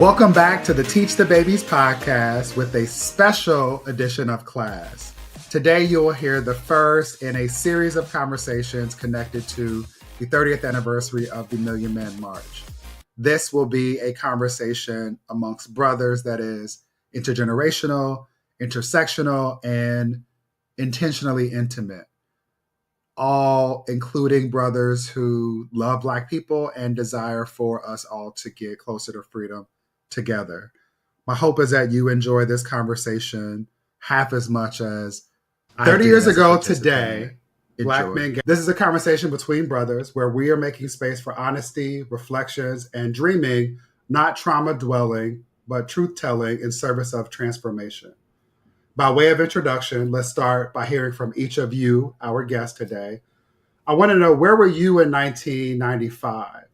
Welcome back to the Teach the Babies podcast with a special edition of Class. Today you will hear the first in a series of conversations connected to the 30th anniversary of the Million Man March. This will be a conversation amongst brothers that is intergenerational, intersectional, and intentionally intimate. All including brothers who love Black people and desire for us all to get closer to freedom together. My hope is that you enjoy this conversation half as much as 30 years ago today. Black men. This is a conversation between brothers where we are making space for honesty, reflections, and dreaming, not trauma dwelling, but truth telling in service of transformation. By way of introduction, let's start by hearing from each of you, our guests today. I want to know, where were you in 1995?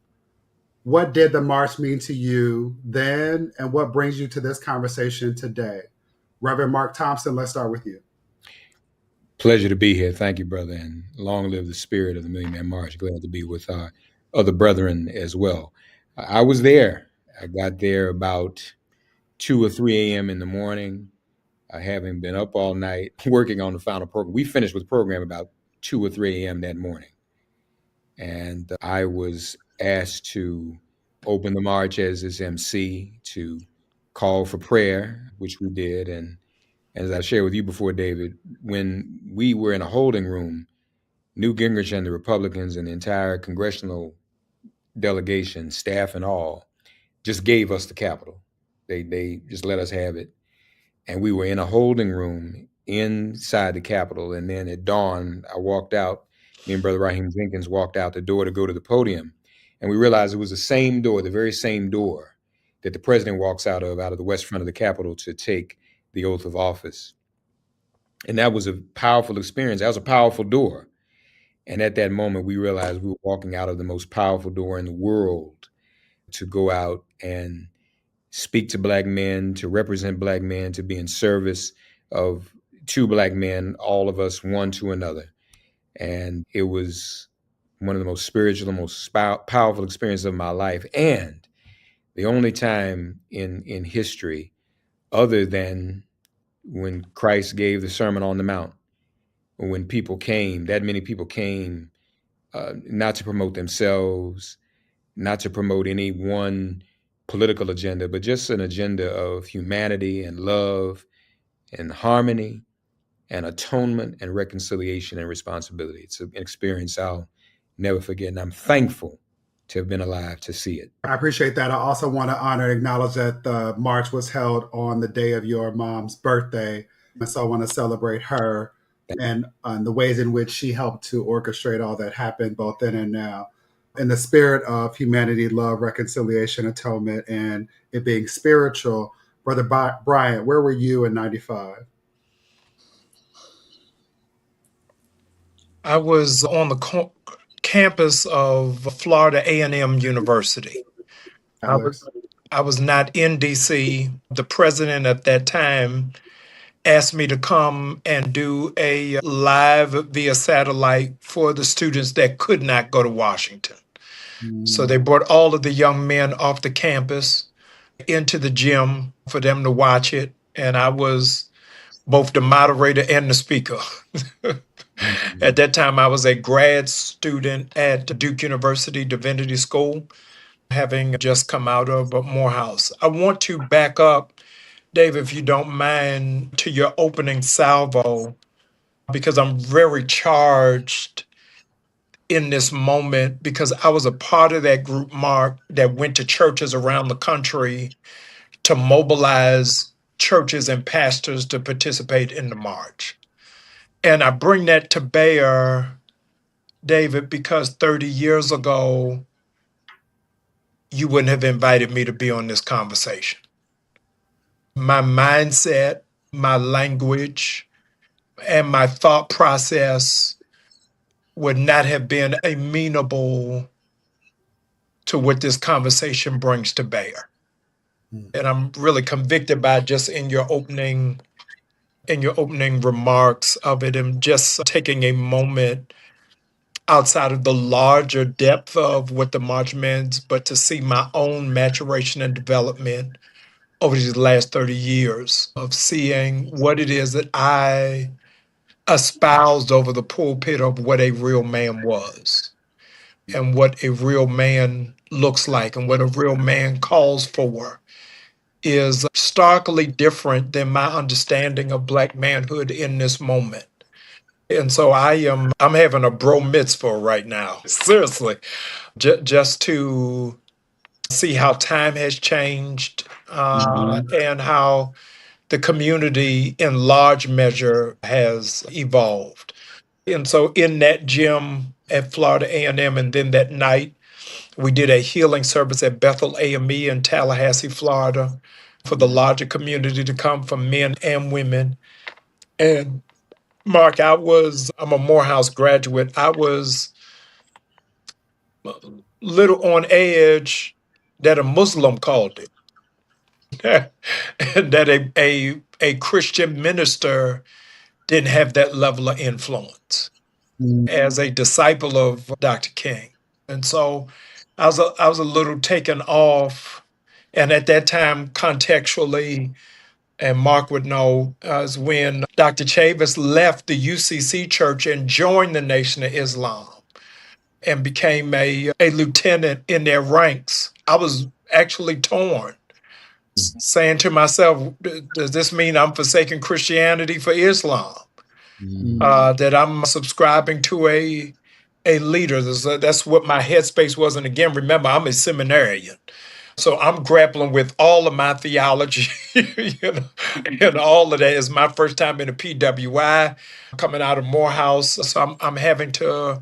What did the march mean to you then, and what brings you to this conversation today? Reverend Mark Thompson, let's start with you. Pleasure to be here. Thank you, brother, and long live the spirit of the Million Man March. Glad to be with our other brethren as well. I was there. I got there about 2 or 3 a.m. in the morning, having been up all night working on the final program. We finished with the program about 2 or 3 a.m. that morning. And I was asked to open the march as its MC, to call for prayer, which we did. And as I shared with you before, David, when we were in a holding room, Newt Gingrich and the Republicans and the entire congressional delegation, staff and all, just gave us the Capitol. They just let us have it. And we were in a holding room inside the Capitol. And then at dawn, I walked out. Me and Brother Raheem Jenkins walked out the door to go to the podium. And we realized it was the same door, the very same door that the president walks out of the west front of the Capitol to take the oath of office. And that was a powerful experience. That was a powerful door. And at that moment, we realized we were walking out of the most powerful door in the world to go out and speak to Black men, to represent Black men, to be in service of two Black men, all of us, one to another. And it was one of the most spiritual, most powerful experiences of my life. And the only time in history, other than when Christ gave the Sermon on the Mount, when people came, that many people came, not to promote themselves, not to promote any one political agenda, but just an agenda of humanity and love and harmony and atonement and reconciliation and responsibility. It's an experience I'll never forget, and I'm thankful to have been alive to see it. I appreciate that. I also want to honor and acknowledge that the march was held on the day of your mom's birthday, and so I want to celebrate her and the ways in which she helped to orchestrate all that happened both then and now. In the spirit of humanity, love, reconciliation, atonement, and it being spiritual, Brother Bryant, where were you in 95? I was on the campus of Florida A&M University. I was not in DC. The president at that time asked me to come and do a live via satellite for the students that could not go to Washington. So they brought all of the young men off the campus into the gym for them to watch it. And I was both the moderator and the speaker. At that time, I was a grad student at Duke University Divinity School, having just come out of Morehouse. I want to back up, Dave, if you don't mind, to your opening salvo, because I'm very charged in this moment, because I was a part of that group, Mark, that went to churches around the country to mobilize churches and pastors to participate in the march. And I bring that to bear, David, because 30 years ago, you wouldn't have invited me to be on this conversation. My mindset, my language, and my thought process would not have been amenable to what this conversation brings to bear. And I'm really convicted by just in your opening remarks of it, and just taking a moment outside of the larger depth of what the March means, but to see my own maturation and development over these last 30 years of seeing what it is that I espoused over the pulpit of what a real man was and what a real man looks like and what a real man calls for is starkly different than my understanding of Black manhood in this moment. And so I'm having a bro mitzvah right now, seriously, just to see how time has changed and how the community in large measure has evolved. And so in that gym at Florida A&M, and then that night we did a healing service at Bethel AME in Tallahassee, Florida, for the larger community to come from men and women. And Mark, I'm a Morehouse graduate. I was a little on edge that a Muslim called it. And that a Christian minister didn't have that level of influence as a disciple of Dr. King. And so I was a little taken off. And at that time, contextually, and Mark would know, is when Dr. Chavis left the UCC church and joined the Nation of Islam and became a lieutenant in their ranks. I was actually torn, saying to myself, does this mean I'm forsaking Christianity for Islam? That I'm subscribing to a leader. That's what my headspace was. And again, remember, I'm a seminarian. So I'm grappling with all of my theology, and all of that is my first time in a PWI, coming out of Morehouse. So I'm having to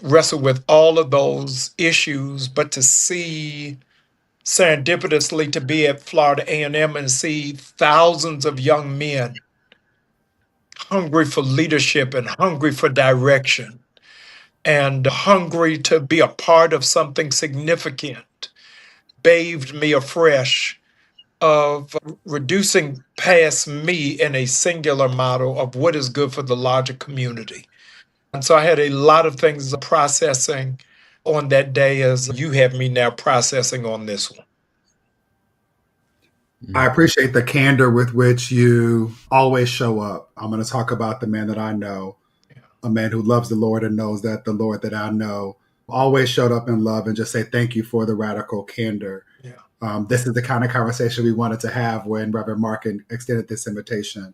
wrestle with all of those issues, but to see serendipitously to be at Florida A&M and see thousands of young men hungry for leadership and hungry for direction and hungry to be a part of something significant bathed me afresh of reducing past me in a singular model of what is good for the larger community. And so I had a lot of things processing on that day as you have me now processing on this one. I appreciate the candor with which you always show up. I'm going to talk about the man that I know, a man who loves the Lord and knows that the Lord that I know always showed up in love, and just say thank you for the radical candor. This is the kind of conversation we wanted to have when Reverend Mark extended this invitation.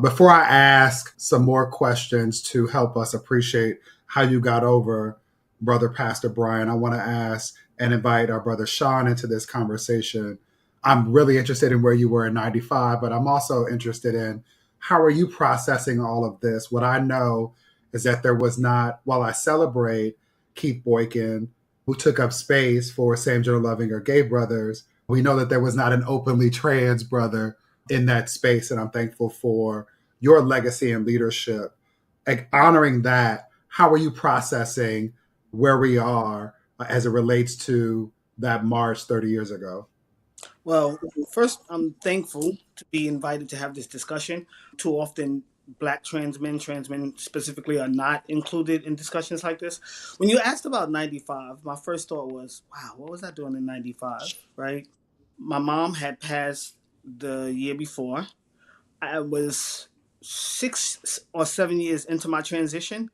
Before I ask some more questions to help us appreciate how you got over Brother Pastor Brian, I want to ask and invite our brother Sean into this conversation. I'm really interested in where you were in 95, but I'm also interested in how are you processing all of this? What I know is that there was not, while I celebrate Keith Boykin, who took up space for Sam General Loving or Gay Brothers, we know that there was not an openly trans brother in that space. And I'm thankful for your legacy and leadership. Like, honoring that, how are you processing where we are as it relates to that march 30 years ago? Well, first, I'm thankful to be invited to have this discussion. Too often, Black trans men specifically, are not included in discussions like this. When you asked about 95, my first thought was, wow, what was I doing in 95, right? My mom had passed the year before. I was 6 or 7 years into my transition,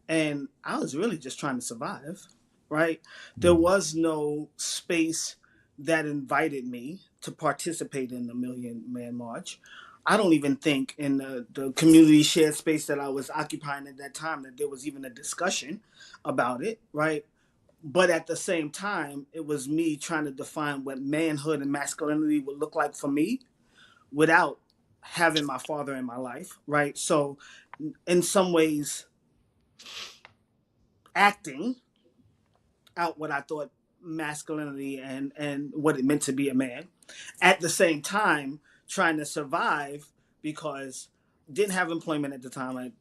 and I was really just trying to survive, right? There was no space that invited me to participate in the Million Man March. I don't even think in the community shared space that I was occupying at that time that there was even a discussion about it, right? But at the same time, it was me trying to define what manhood and masculinity would look like for me without having my father in my life, right? So in some ways, acting out what I thought masculinity and what it meant to be a man. At the same time, trying to survive because didn't have employment at the time.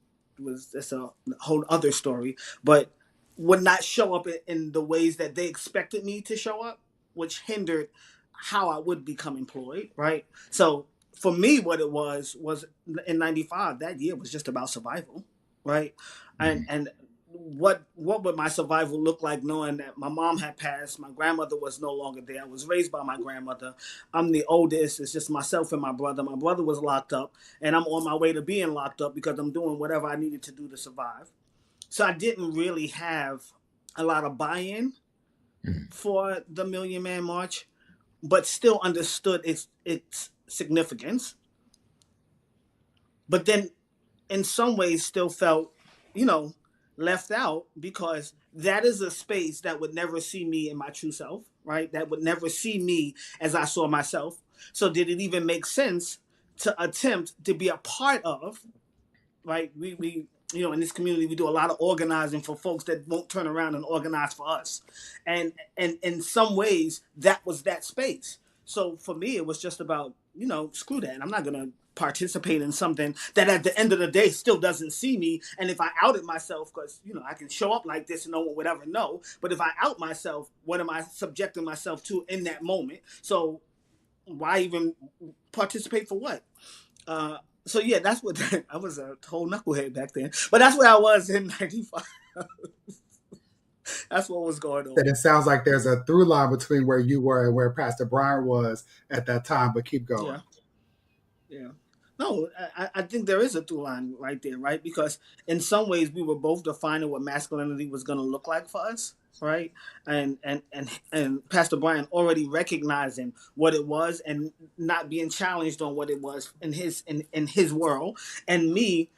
That's a whole other story, but would not show up in the ways that they expected me to show up, which hindered how I would become employed, right? So for me, what it was in 95, that year was just about survival, right? And what would my survival look like knowing that my mom had passed, my grandmother was no longer there. I was raised by my grandmother. I'm the oldest. It's just myself and my brother. My brother was locked up, and I'm on my way to being locked up because I'm doing whatever I needed to do to survive. So I didn't really have a lot of buy-in for the Million Man March, but still understood its significance. But then in some ways still felt, you know, left out because that is a space that would never see me in my true self, right? That would never see me as I saw myself. So did it even make sense to attempt to be a part of, right? We in this community we do a lot of organizing for folks that won't turn around and organize for us. And in some ways that was that space. So for me it was just about, screw that. I'm not gonna participate in something that at the end of the day still doesn't see me. And if I outed myself, because I can show up like this and no one would ever know, but if I out myself, what am I subjecting myself to in that moment? So why even participate for what? So yeah, that's what I was, a whole knucklehead back then. But that's where I was in '95. That's what was going on. And it sounds like there's a through line between where you were and where Pastor Brian was at that time. But keep going. Yeah. No, I think there is a through line right there, right? Because in some ways we were both defining what masculinity was going to look like for us, right? And Pastor Brian already recognizing what it was and not being challenged on what it was in his world, and me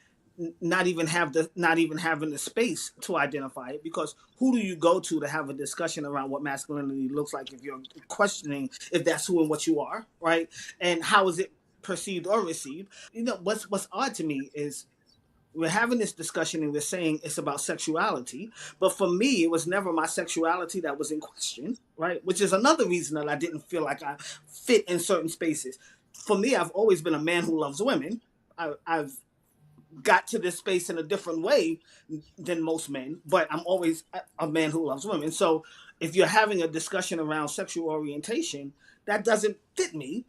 not even having the space to identify it, because who do you go to have a discussion around what masculinity looks like if you're questioning if that's who and what you are, right? And how is it perceived or received? What's odd to me is we're having this discussion and we're saying it's about sexuality, but for me it was never my sexuality that was in question, right? Which is another reason that I didn't feel like I fit in certain spaces. For me, I've always been a man who loves women. I've got to this space in a different way than most men, but I'm always a man who loves women. So if you're having a discussion around sexual orientation, that doesn't fit me.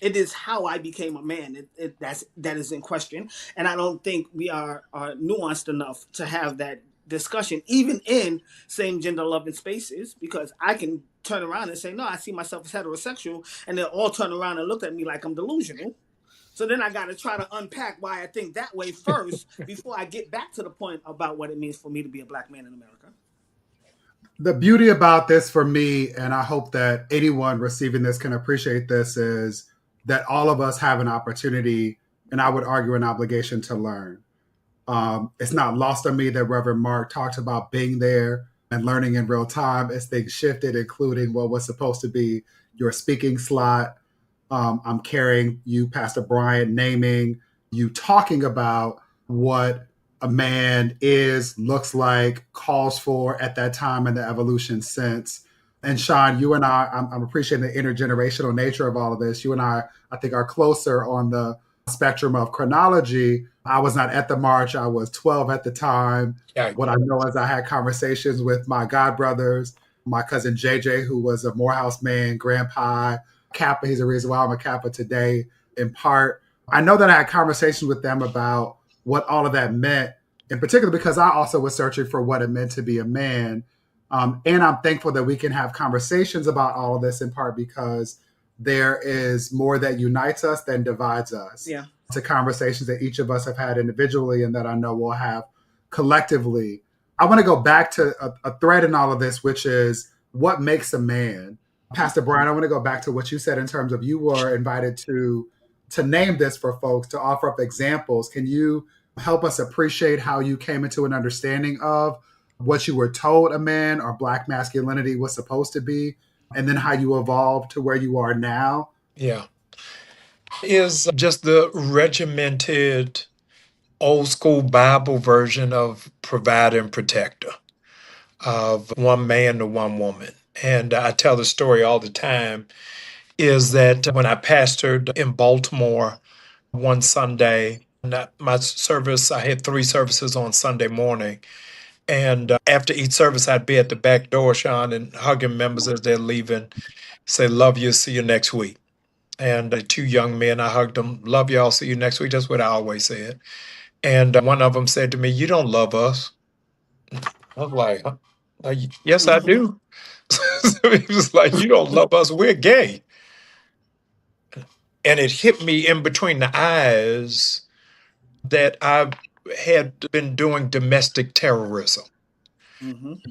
It is how I became a man that is in question, and I don't think we are nuanced enough to have that discussion, even in same gender loving spaces, because I can turn around and say, no, I see myself as heterosexual, and they'll all turn around and look at me like I'm delusional. So then I got to try to unpack why I think that way first before I get back to the point about what it means for me to be a black man in America. The beauty about this for me, and I hope that anyone receiving this can appreciate this, is that all of us have an opportunity, and I would argue an obligation, to learn. It's not lost on me that Reverend Mark talked about being there and learning in real time as things shifted, including what was supposed to be your speaking slot. I'm carrying you, Pastor Brian, naming you, talking about what a man is, looks like, calls for at that time in the evolution sense. And Sean, you and I'm appreciating the intergenerational nature of all of this. You and I think, are closer on the spectrum of chronology. I was not at the march. I was 12 at the time. Yeah. What I know is I had conversations with my godbrothers, my cousin JJ, who was a Morehouse man, grandpa, Kappa. He's the reason why I'm a Kappa today, in part. I know that I had conversations with them about what all of that meant, in particular because I also was searching for what it meant to be a man. And I'm thankful that we can have conversations about all of this, in part because there is more that unites us than divides us. Yeah. To conversations that each of us have had individually and that I know we'll have collectively. I want to go back to a thread in all of this, which is what makes a man. Pastor Brian, I want to go back to what you said in terms of you were invited to name this for folks, to offer up examples. Can you help us appreciate how you came into an understanding of what you were told a man or Black masculinity was supposed to be, and then how you evolved to where you are now? Yeah. Is just the regimented old school Bible version of provider and protector, of one man to one woman. And I tell the story all the time, is that when I pastored in Baltimore one Sunday, my service, I had 3 services on Sunday morning. And after each service, I'd be at the back door, Sean, and hugging members as they're leaving, say, love you, see you next week. And 2 young men, I hugged them, love y'all, see you next week. That's what I always said. And one of them said to me, you don't love us. I was like, yes, I do. He was like, you don't love us, we're gay. And it hit me in between the eyes that I had been doing domestic terrorism,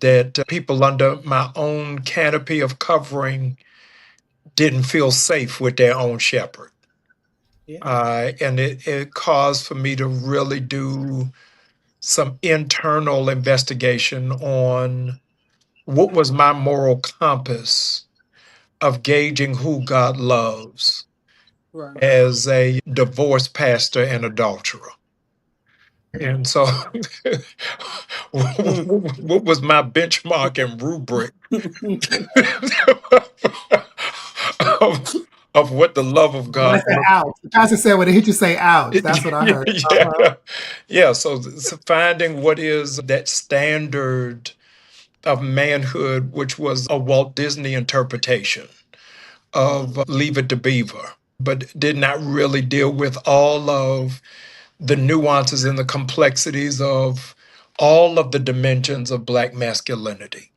that people under my own canopy of covering didn't feel safe with their own shepherd. And it caused for me to really do some internal investigation on what was my moral compass of gauging who God loves as a divorced pastor and adulterer. And so, what was my benchmark and rubric of what the love of God I said ouch. The pastor said when it hit you, say ouch. That's what I heard. Yeah. So finding what is that standard of manhood, which was a Walt Disney interpretation of Leave It to Beaver, but did not really deal with all of the nuances and the complexities of all of the dimensions of Black masculinity,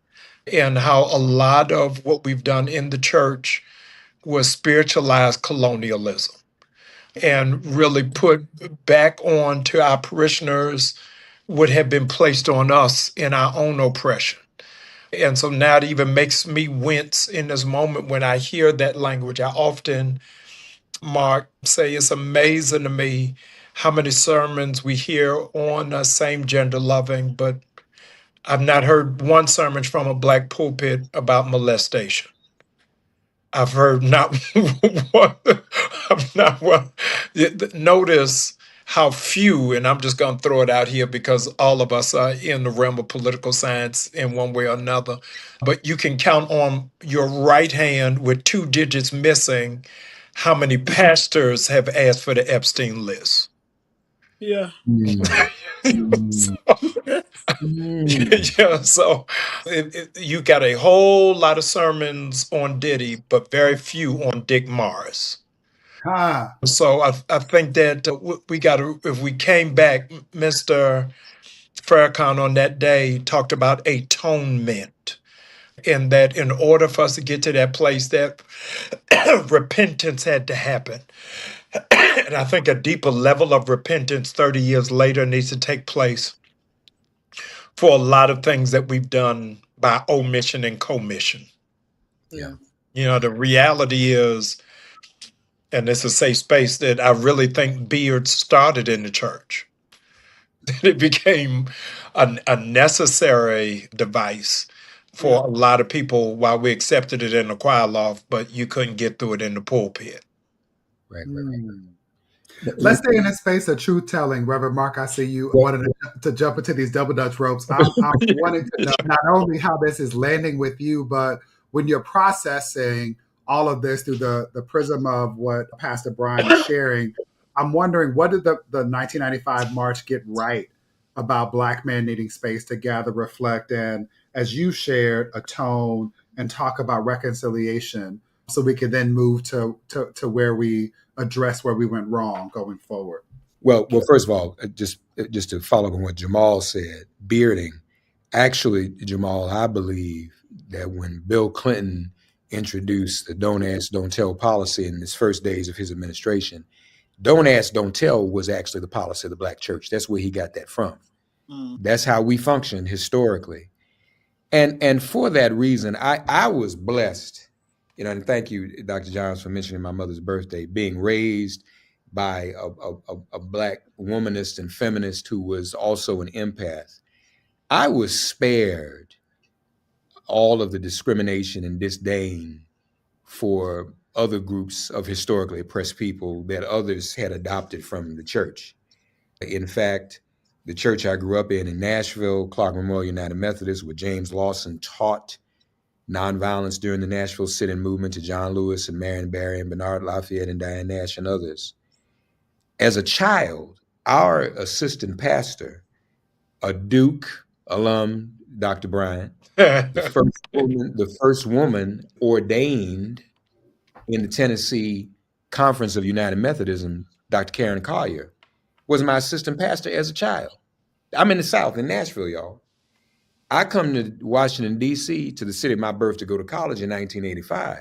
and how a lot of what we've done in the church was spiritualized colonialism and really put back on to our parishioners what had been placed on us in our own oppression. And so now it even makes me wince in this moment when I hear that language. I often, Mark, say it's amazing to me how many sermons we hear on same gender loving, but I've not heard one sermon from a Black pulpit about molestation. I've heard not one. I've not one. Notice how few, and I'm just going to throw it out here because all of us are in the realm of political science in one way or another, but you can count on your right hand with 2 digits missing how many pastors have asked for the Epstein list. Yeah. Yeah, so you got a whole lot of sermons on Diddy, but very few on Dick Morris. So I think that we got to, if we came back, Mr. Farrakhan on that day talked about atonement, and that in order for us to get to that place, that repentance had to happen. And I think a deeper level of repentance 30 years later needs to take place for a lot of things that we've done by omission and commission. Yeah. You know, the reality is, and it's a safe space, that I really think beards started in the church. It became a necessary device for a lot of people while we accepted it in the choir loft, but you couldn't get through it in the pulpit. Right. Let's stay in this space of truth telling. Reverend Mark, I see you wanted to jump into these double Dutch ropes. I'm wanting to know not only how this is landing with you, but when you're processing all of this through the prism of what Pastor Brian is sharing, I'm wondering, what did the 1995 March get right about Black men needing space to gather, reflect, and, as you shared, atone and talk about reconciliation, so we could then move to where we address where we went wrong going forward? Well, first of all, just to follow up on what Jamal said, bearding. Actually, Jamal, I believe that when Bill Clinton introduced the Don't Ask, Don't Tell policy in his first days of his administration, Don't Ask, Don't Tell was actually the policy of the Black church. That's where he got that from. That's how we function historically. And for that reason, I was blessed. You know, and thank you, Dr. Johns, for mentioning my mother's birthday, being raised by a Black womanist and feminist who was also an empath. I was spared all of the discrimination and disdain for other groups of historically oppressed people that others had adopted from the church. In fact, the church I grew up in Nashville, Clark Memorial United Methodist, where James Lawson taught nonviolence during the Nashville sit-in movement to John Lewis and Marion Barry and Bernard Lafayette and Diane Nash and others. As a child, our assistant pastor, a Duke alum, Dr. Bryant, the first woman ordained in the Tennessee Conference of United Methodism, Dr. Karen Collier, was my assistant pastor as a child. I'm in the South, in Nashville, y'all. I come to Washington, D.C., to the city of my birth to go to college in 1985.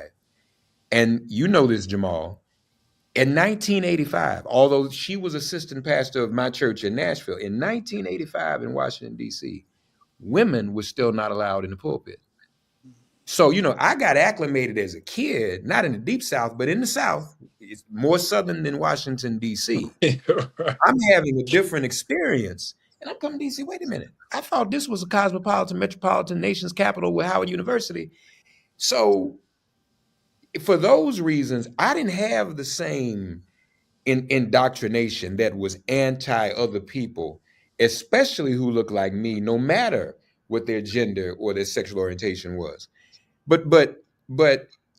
And you know this, Jamal. In 1985, although she was assistant pastor of my church in Nashville, in 1985 in Washington, D.C., women were still not allowed in the pulpit. So, I got acclimated as a kid, not in the deep South, but in the South. It's more Southern than Washington, D.C. Right. I'm having a different experience. And I'm coming to D.C., wait a minute. I thought this was a cosmopolitan, metropolitan nation's capital with Howard University. So for those reasons, I didn't have the same indoctrination that was anti other people, especially who look like me, no matter what their gender or their sexual orientation was. But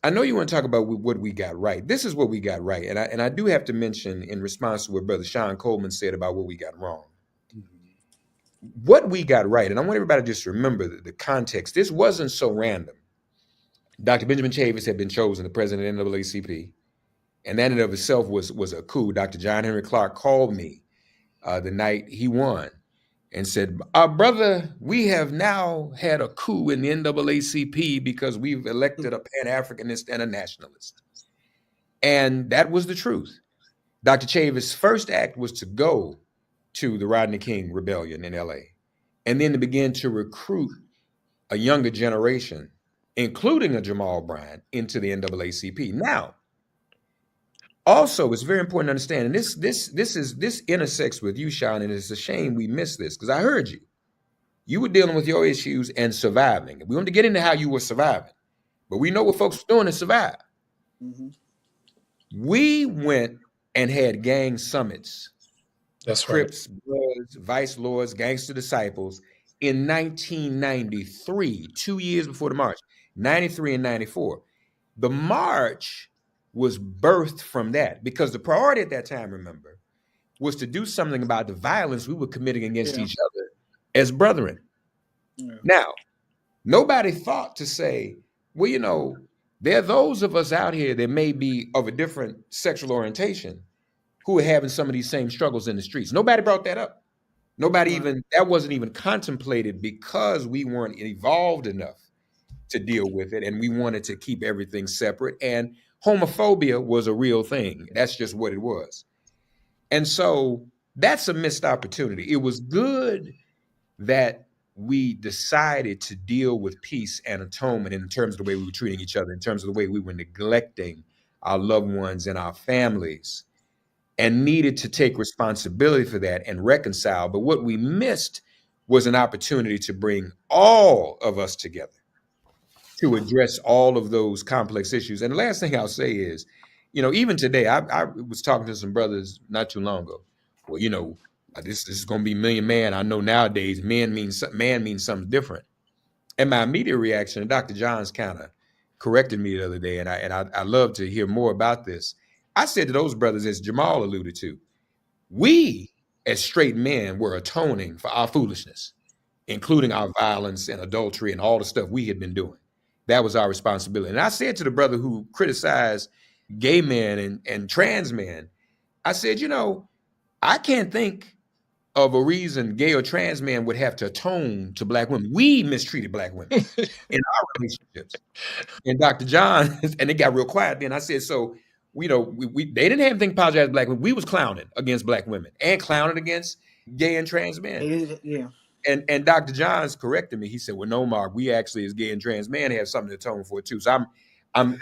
I know you want to talk about what we got right. This is what we got right, and I do have to mention in response to what Brother Sean Coleman said about what we got wrong. What we got right, and I want everybody to just remember the context. This wasn't so random. Dr. Benjamin Chavis had been chosen the president of the NAACP, and that in and of itself was a coup. Dr. John Henry Clark called me the night he won and said, brother, we have now had a coup in the NAACP because we've elected a Pan-Africanist and a nationalist. And that was the truth. Dr. Chavis' first act was to go to the Rodney King rebellion in LA, and then to begin to recruit a younger generation, including a Jamal Bryant, into the NAACP. Now, also, it's very important to understand, and this intersects with you, Sean, and it's a shame we missed this, because I heard you. You were dealing with your issues and surviving. We want to get into how you were surviving, but we know what folks were doing to survive. Mm-hmm. We went and had gang summits. That's Crips, right. Bloods, Vice Lords, Gangster Disciples in 1993, 2 years before the march, 93 and 94. The march was birthed from that, because the priority at that time, remember, was to do something about the violence we were committing against each other as brethren. Yeah. Now, nobody thought to say, well, there are those of us out here that may be of a different sexual orientation who are having some of these same struggles in the streets. Nobody brought that up. Nobody that wasn't even contemplated, because we weren't evolved enough to deal with it, and we wanted to keep everything separate. And homophobia was a real thing. That's just what it was. And so that's a missed opportunity. It was good that we decided to deal with peace and atonement in terms of the way we were treating each other, in terms of the way we were neglecting our loved ones and our families, and needed to take responsibility for that and reconcile. But what we missed was an opportunity to bring all of us together to address all of those complex issues. And the last thing I'll say is, even today, I was talking to some brothers not too long ago. Well, this is going to be Million Man. I know nowadays man means something different. And my immediate reaction, and Dr. Johns kind of corrected me the other day, and I love to hear more about this. I said to those brothers, as Jamal alluded to, we as straight men were atoning for our foolishness, including our violence and adultery and all the stuff we had been doing. That was our responsibility. And I said to the brother who criticized gay men and trans men, I said, I can't think of a reason gay or trans men would have to atone to Black women. We mistreated Black women in our relationships. And Dr. John, and it got real quiet then. I said, so, they didn't have anything to apologize to Black women. We was clowning against Black women and clowning against gay and trans men. Yeah. And Dr. Johns corrected me. He said, well, no, Mark, we actually as gay and trans men have something to atone for too. So I'm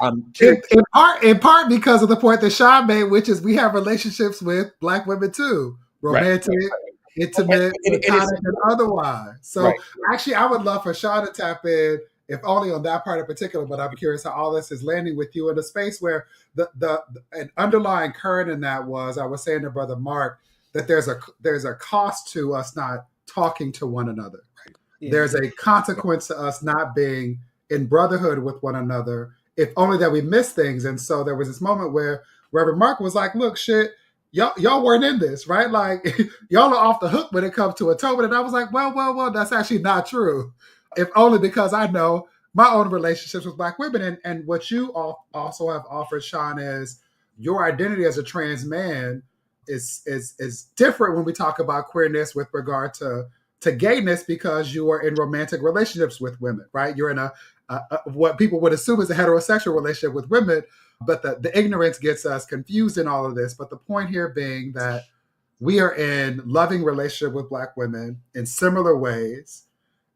in part because of the point that Sean made, which is we have relationships with Black women too, romantic, intimate, platonic, and otherwise. So actually, I would love for Sean to tap in, if only on that part in particular. But I'm curious how all this is landing with you in a space where an underlying current in that was, I was saying to Brother Mark, that there's a cost to us not talking to one another. Right? Yeah. There's a consequence to us not being in brotherhood with one another, if only that we miss things. And so there was this moment where Reverend Mark was like, look, shit, y'all weren't in this, right? Like, y'all are off the hook when it comes to atonement. And I was like, well, that's actually not true. If only because I know my own relationships with Black women. And what you also have offered, Sean, is your identity as a trans man is different when we talk about queerness with regard to to gayness because you are in romantic relationships with women, right? You're in a what people would assume is a heterosexual relationship with women, but the ignorance gets us confused in all of this. But the point here being that we are in loving relationship with Black women in similar ways,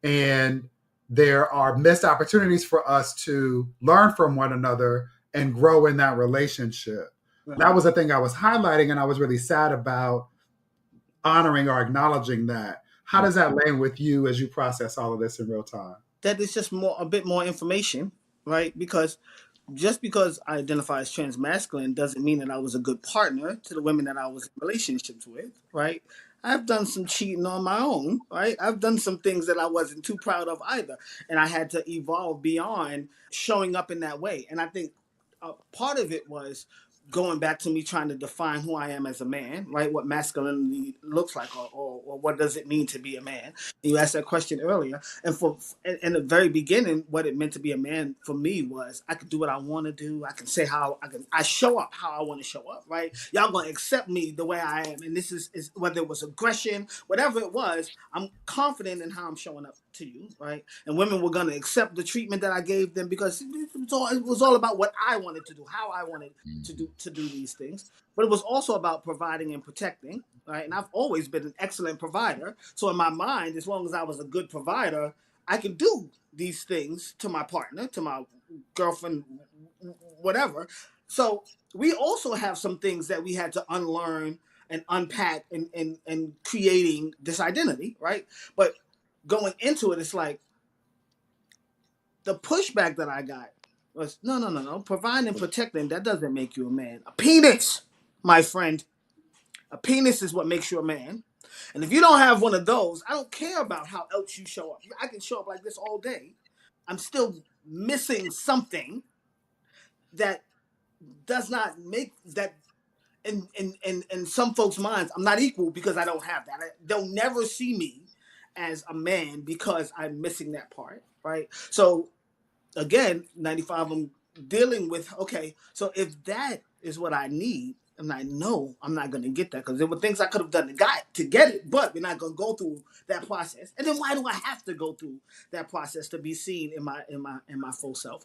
and there are missed opportunities for us to learn from one another and grow in that relationship. That was the thing I was highlighting, and I was really sad about honoring or acknowledging that. How does that land with you as you process all of this in real time? That is just a bit more information, right? Because just because I identify as transmasculine doesn't mean that I was a good partner to the women that I was in relationships with, right? I've done some cheating on my own, right? I've done some things that I wasn't too proud of either. And I had to evolve beyond showing up in that way. And I think part of it was going back to me trying to define who I am as a man, right? What masculinity looks like, or what does it mean to be a man? You asked that question earlier, and in the very beginning, what it meant to be a man for me was I could do what I want to do. I can say how I show up how I want to show up, right? Y'all gonna accept me the way I am, and this is whether it was aggression, whatever it was. I'm confident in how I'm showing up to you, right? And women were gonna accept the treatment that I gave them because it was all about what I wanted to do, how I wanted to do these things. But it was also about providing and protecting, right? And I've always been an excellent provider. So in my mind, as long as I was a good provider, I could do these things to my partner, to my girlfriend, whatever. So we also have some things that we had to unlearn and unpack and creating this identity, right? But going into it, it's like the pushback that I got was no. Providing and protecting, that doesn't make you a man. A penis, my friend. A penis is what makes you a man. And if you don't have one of those, I don't care about how else you show up. I can show up like this all day. I'm still missing something that does not make that in some folks' minds, I'm not equal because I don't have that. They'll never see me as a man because I'm missing that part, right? So again, 95, I'm dealing with, okay, so if that is what I need, and I know I'm not going to get that because there were things I could have done to get it, but we're not going to go through that process. And then why do I have to go through that process to be seen in my full self?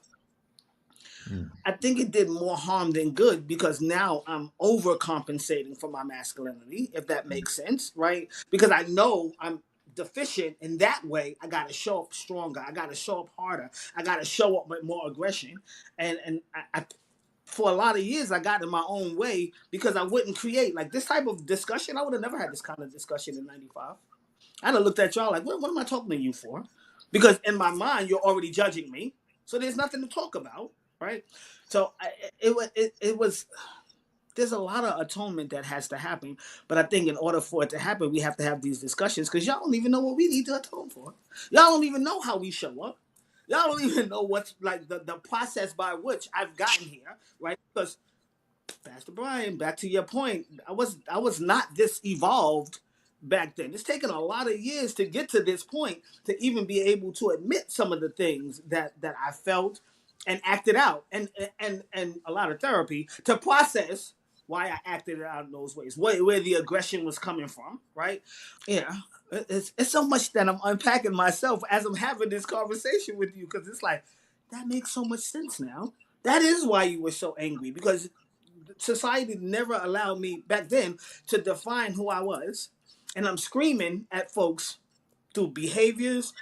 I think it did more harm than good because now I'm overcompensating for my masculinity, if that makes sense, right? Because I know I'm deficient in that way. I got to show up stronger. I got to show up harder. I got to show up with more aggression. And I for a lot of years, I got in my own way because I wouldn't create like this type of discussion. I would have never had this kind of discussion in 95. I'd have looked at y'all like, what am I talking to you for? Because in my mind, you're already judging me. So there's nothing to talk about, right? So it was, there's a lot of atonement that has to happen. But I think in order for it to happen, we have to have these discussions because y'all don't even know what we need to atone for. Y'all don't even know how we show up. Y'all don't even know what's like the process by which I've gotten here, right? Because Pastor Brian, back to your point, I was not this evolved back then. It's taken a lot of years to get to this point to even be able to admit some of the things that I felt and acted out, and a lot of therapy to process why I acted out in those ways, where the aggression was coming from, right? Yeah. It's so much that I'm unpacking myself as I'm having this conversation with you because it's like, that makes so much sense now. That is why you were so angry because society never allowed me back then to define who I was. And I'm screaming at folks through behaviors,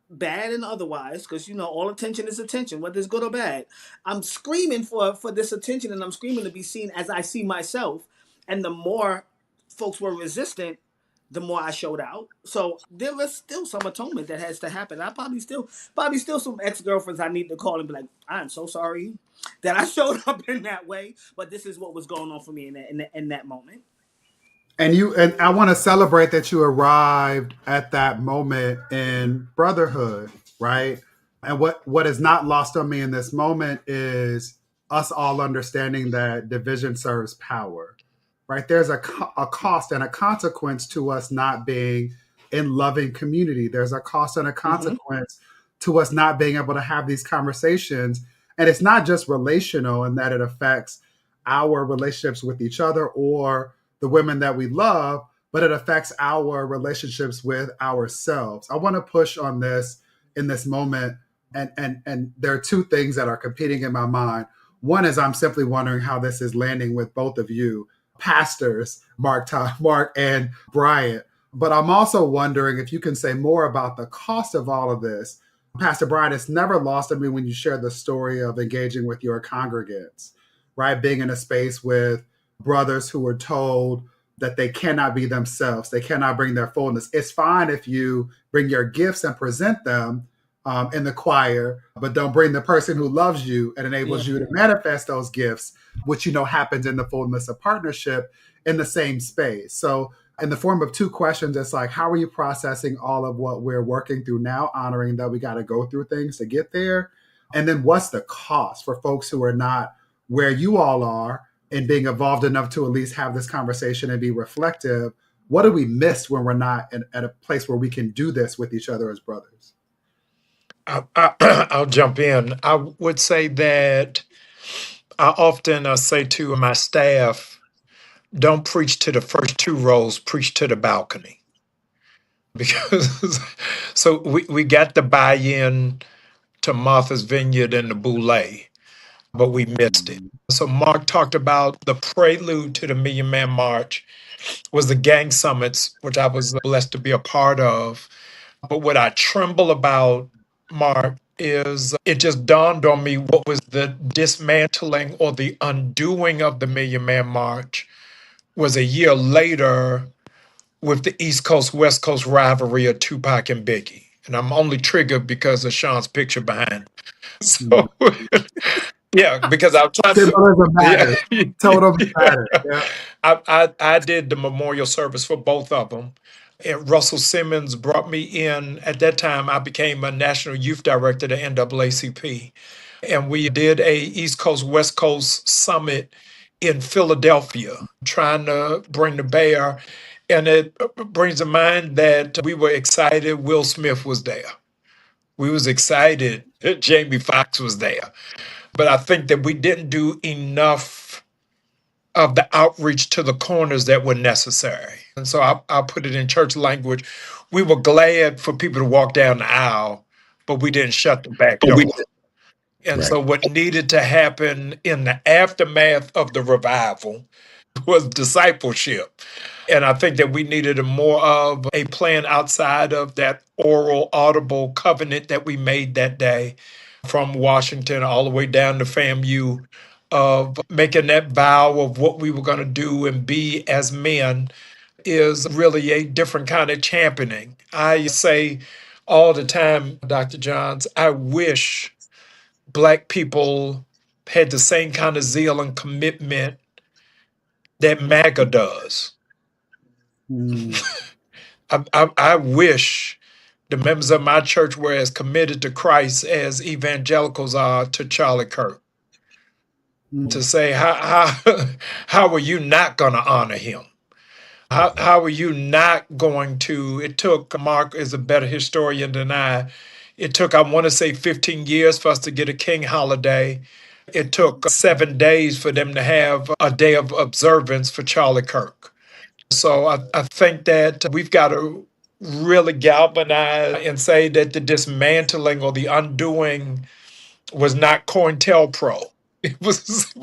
bad and otherwise, because all attention is attention, whether it's good or bad. I'm screaming for this attention and I'm screaming to be seen as I see myself. And the more folks were resistant, the more I showed out. So there was still some atonement that has to happen. I probably still some ex-girlfriends I need to call and be like, I'm so sorry that I showed up in that way, but this is what was going on for me in that moment. And I want to celebrate that you arrived at that moment in brotherhood, right? And what is not lost on me in this moment is us all understanding that division serves power. Right, there's a cost and a consequence to us not being in loving community. There's a cost and a consequence to us not being able to have these conversations. And it's not just relational in that it affects our relationships with each other or the women that we love, but it affects our relationships with ourselves. I want to push on this in this moment. And there are two things that are competing in my mind. One is I'm simply wondering how this is landing with both of you, pastors, Mark and Bryant. But I'm also wondering if you can say more about the cost of all of this. Pastor Bryant, it's never lost on me when you share the story of engaging with your congregants, right? Being in a space with brothers who were told that they cannot be themselves. They cannot bring their fullness. It's fine if you bring your gifts and present them in the choir, but don't bring the person who loves you and enables you to manifest those gifts, which happens in the fullness of partnership in the same space. So in the form of two questions, it's like, how are you processing all of what we're working through now, honoring that we got to go through things to get there? And then what's the cost for folks who are not where you all are and being involved enough to at least have this conversation and be reflective? What do we miss when we're not at a place where we can do this with each other as brothers? I'll jump in. I would say that I often say to my staff, don't preach to the first two rows, preach to the balcony. Because so we got the buy-in to Martha's Vineyard and the Boulé, but we missed it. So Mark talked about the prelude to the Million Man March was the gang summits, which I was blessed to be a part of. But what I tremble about, Mark, is it just dawned on me what was the dismantling or the undoing of the Million Man March was a year later with the East Coast, West Coast rivalry of Tupac and Biggie. And I'm only triggered because of Sean's picture behind. So, yeah, because I'm trying to. Totally matter. Yeah. I did the memorial service for both of them. And Russell Simmons brought me in. At that time, I became a national youth director to NAACP. And we did a East Coast, West Coast summit in Philadelphia, trying to bring to bear. And it brings to mind that we were excited Will Smith was there. We was excited that Jamie Foxx was there. But I think that we didn't do enough of the outreach to the corners that were necessary. And so I'll put it in church language. We were glad for people to walk down the aisle, but we didn't shut the back door. And so what needed to happen in the aftermath of the revival was discipleship. And I think that we needed more of a plan outside of that oral, audible covenant that we made that day from Washington all the way down to FAMU, of making that vow of what we were going to do and be as men is really a different kind of championing. I say all the time, Dr. Johns, I wish Black people had the same kind of zeal and commitment that MAGA does. I wish the members of my church were as committed to Christ as evangelicals are to Charlie Kirk. To say, how are you not going to honor him? How are you not going to? It took, Mark is a better historian than I want to say 15 years for us to get a King holiday. It took 7 days for them to have a day of observance for Charlie Kirk. So I think that we've got to really galvanize and say that the dismantling or the undoing was not COINTELPRO. It was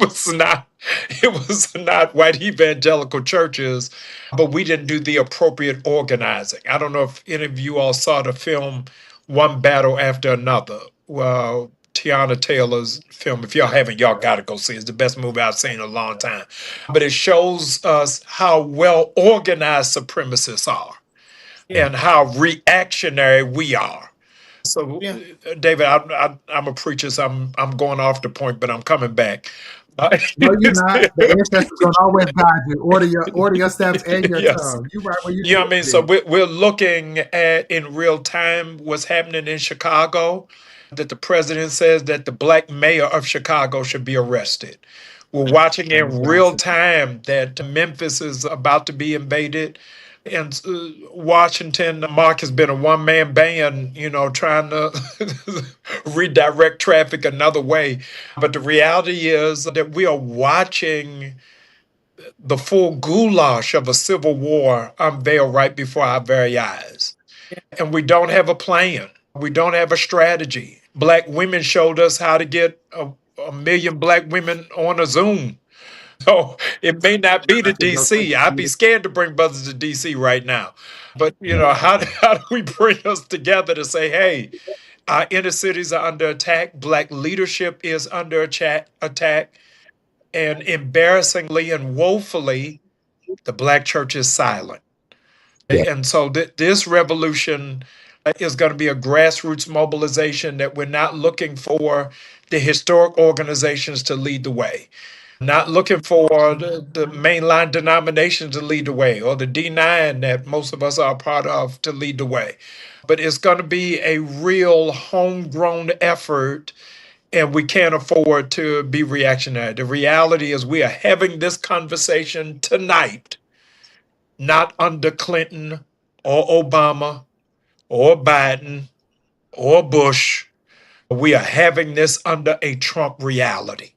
not white evangelical churches, but we didn't do the appropriate organizing. I don't know if any of you all saw the film One Battle After Another. Well, Tiana Taylor's film. If y'all haven't, y'all got to go see it. It's the best movie I've seen in a long time. But it shows us how well organized supremacists are and how reactionary we are. So, David, I'm a preacher, so I'm going off the point, but I'm coming back. No, you're not. The ancestors don't always guide you. Order your steps and your tongue. You right where you. You know what I mean? So we're looking at in real time what's happening in Chicago. That the president says that the Black mayor of Chicago should be arrested. We're watching in real time that Memphis is about to be invaded. And Washington, Mark has been a one-man band, trying to redirect traffic another way. But the reality is that we are watching the full goulash of a civil war unveiled right before our very eyes. And we don't have a plan. We don't have a strategy. Black women showed us how to get a million black women on a Zoom. So it may not be to DC. I'd be scared to bring brothers to DC right now. But how do we bring us together to say, hey, our inner cities are under attack. Black leadership is under attack. And embarrassingly and woefully, the Black church is silent. Yeah. And so this revolution is going to be a grassroots mobilization that we're not looking for the historic organizations to lead the way, not looking for the mainline denominations to lead the way or the D9 that most of us are a part of to lead the way. But it's going to be a real homegrown effort, and we can't afford to be reactionary. The reality is we are having this conversation tonight, not under Clinton or Obama or Biden or Bush. We are having this under a Trump reality.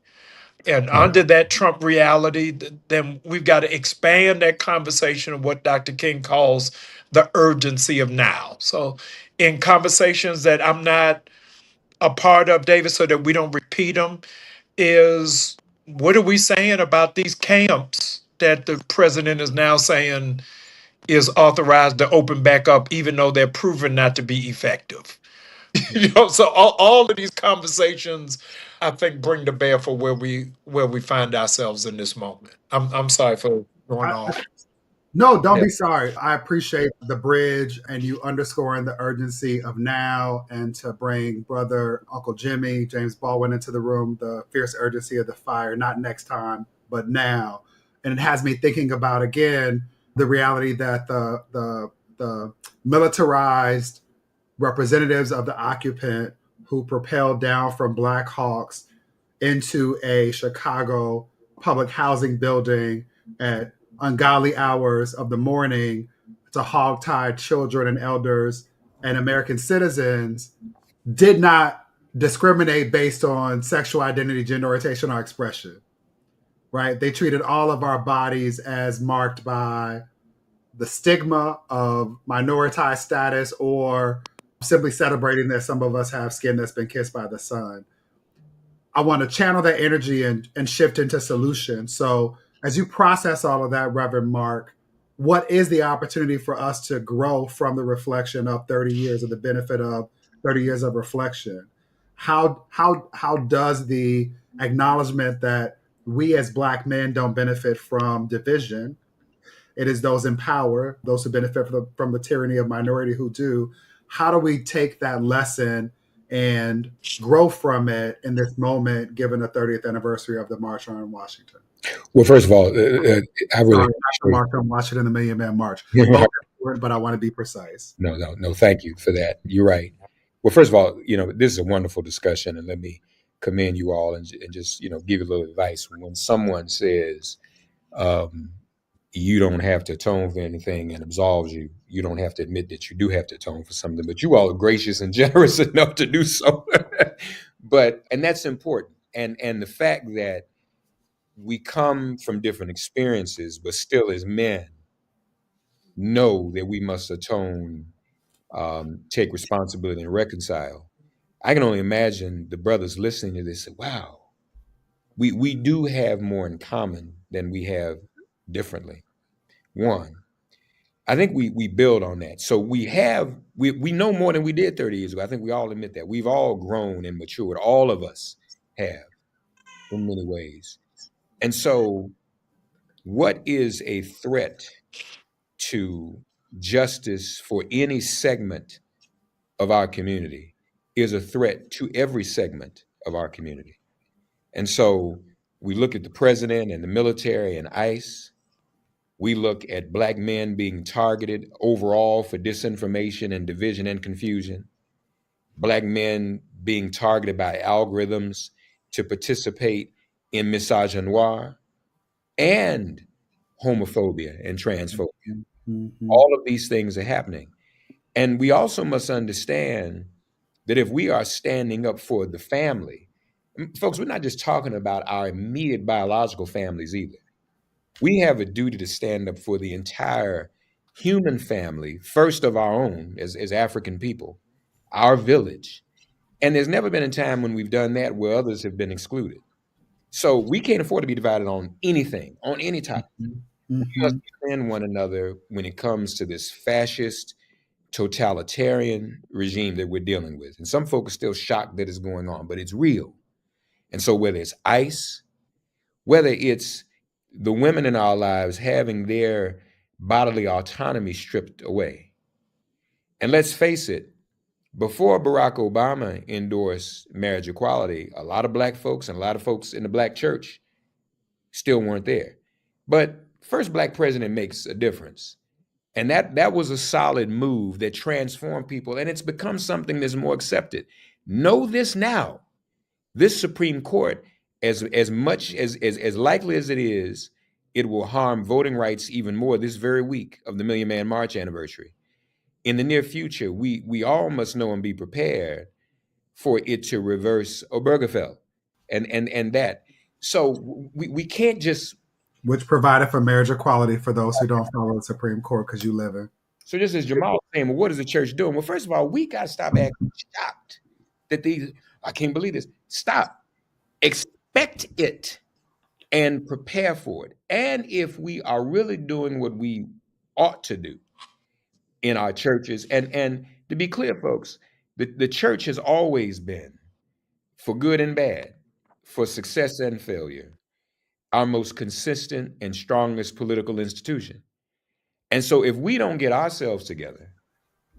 And under that Trump reality, then we've got to expand that conversation of what Dr. King calls the urgency of now. So, in conversations that I'm not a part of, David, so that we don't repeat them, is what are we saying about these camps that the president is now saying is authorized to open back up, even though they're proven not to be effective? So all of these conversations, I think, bring to bear for where we find ourselves in this moment. I'm sorry for going off. No, don't be sorry. I appreciate the bridge and you underscoring the urgency of now, and to bring brother Uncle Jimmy, James Baldwin, into the room, the fierce urgency of the fire, not next time, but now. And it has me thinking about, again, the reality that the militarized representatives of the occupant who propelled down from Black Hawks into a Chicago public housing building at ungodly hours of the morning to hogtie children and elders and American citizens did not discriminate based on sexual identity, gender orientation, or expression, right? They treated all of our bodies as marked by the stigma of minoritized status, or simply celebrating that some of us have skin that's been kissed by the sun. I want to channel that energy and shift into solutions. So as you process all of that, Reverend Mark, what is the opportunity for us to grow from the reflection of 30 years, or the benefit of 30 years of reflection? How does the acknowledgement that we as Black men don't benefit from division, it is those in power, those who benefit from the tyranny of minority who do, how do we take that lesson and grow from it in this moment, given the 30th anniversary of the March on Washington? Well, first of all, I really March on Washington, the Million Man March, but I want to be precise. No. Thank you for that. You're right. Well, first of all, this is a wonderful discussion, and let me commend you all and just give you a little advice. When someone says you don't have to atone for anything and absolves you, you don't have to admit that you do have to atone for something, but you all are gracious and generous enough to do so. And that's important. And the fact that we come from different experiences, but still as men know that we must atone, take responsibility, and reconcile. I can only imagine the brothers listening to this say, wow, we do have more in common than we have differently. One, I think we build on that. So we know more than we did 30 years ago. I think we all admit that. We've all grown and matured. All of us have, in many ways. And so what is a threat to justice for any segment of our community is a threat to every segment of our community. And so we look at the president and the military and ICE. We look at Black men being targeted overall for disinformation and division and confusion. Black men being targeted by algorithms to participate in misogynoir and homophobia and transphobia. Mm-hmm. All of these things are happening. And we also must understand that if we are standing up for the family, folks, we're not just talking about our immediate biological families either. We have a duty to stand up for the entire human family, first of our own as African people, our village. And there's never been a time when we've done that where others have been excluded. So we can't afford to be divided on anything, on any topic. Mm-hmm. We must defend one another when it comes to this fascist, totalitarian regime that we're dealing with. And some folk are still shocked that it's going on, but it's real. And so whether it's ICE, whether it's the women in our lives having their bodily autonomy stripped away. And let's face it, before Barack Obama endorsed marriage equality, a lot of Black folks and a lot of folks in the Black church still weren't there. But first Black president makes a difference. And that was a solid move that transformed people, and it's become something that's more accepted. Know this now. This Supreme Court, as much as likely as it is, it will harm voting rights even more this very week of the Million Man March anniversary. In the near future, we all must know and be prepared for it to reverse Obergefell and that. So we can't just... Which provided for marriage equality for those who don't follow the Supreme Court because you live in. So just as Jamal was saying, well, what is the church doing? Well, first of all, we got to stop acting shocked that I can't believe this. Stop. Expect it and prepare for it. And if we are really doing what we ought to do in our churches, and to be clear, folks, the church has always been, for good and bad, for success and failure, our most consistent and strongest political institution. And so if we don't get ourselves together,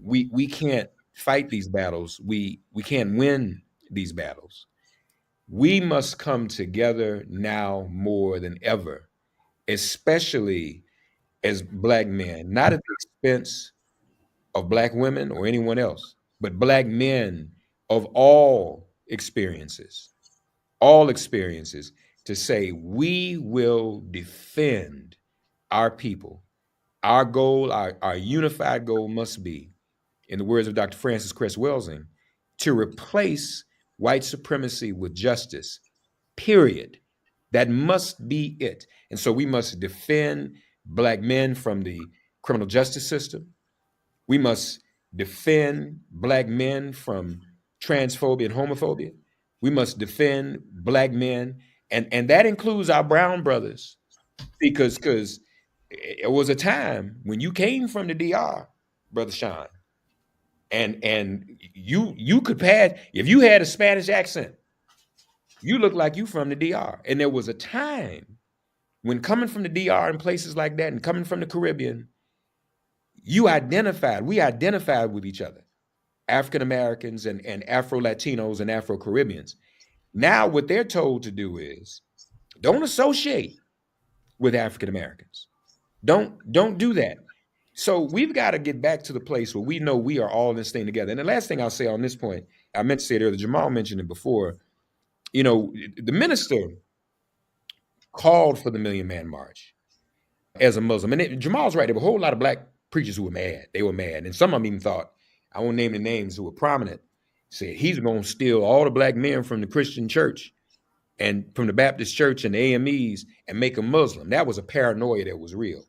we can't fight these battles. We can't win these battles. We must come together now more than ever, especially as Black men, not at the expense of Black women or anyone else, but Black men of all experiences, to say, we will defend our people. Our goal, our unified goal must be, in the words of Dr. Frances Cress Welsing, to replace white supremacy with justice, period. That must be it. And so we must defend Black men from the criminal justice system. We must defend Black men from transphobia and homophobia. We must defend Black men, and that includes our brown brothers, because it was a time when you came from the DR, Brother Sean, and you could pass, if you had a Spanish accent, you looked like you from the DR. And there was a time when coming from the DR and places like that and coming from the Caribbean, we identified with each other, African Americans and Afro Latinos and Afro Caribbeans. Now what they're told to do is, don't associate with African Americans. Don't do that. So we've got to get back to the place where we know we are all in this thing together. And the last thing I'll say on this point, I meant to say it earlier, Jamal mentioned it before, the minister called for the Million Man March as a Muslim. And Jamal's right, there were a whole lot of Black preachers who were mad. They were mad. And some of them even thought, I won't name the names, who were prominent, said he's going to steal all the Black men from the Christian church and from the Baptist church and the AMEs and make them Muslim. That was a paranoia that was real.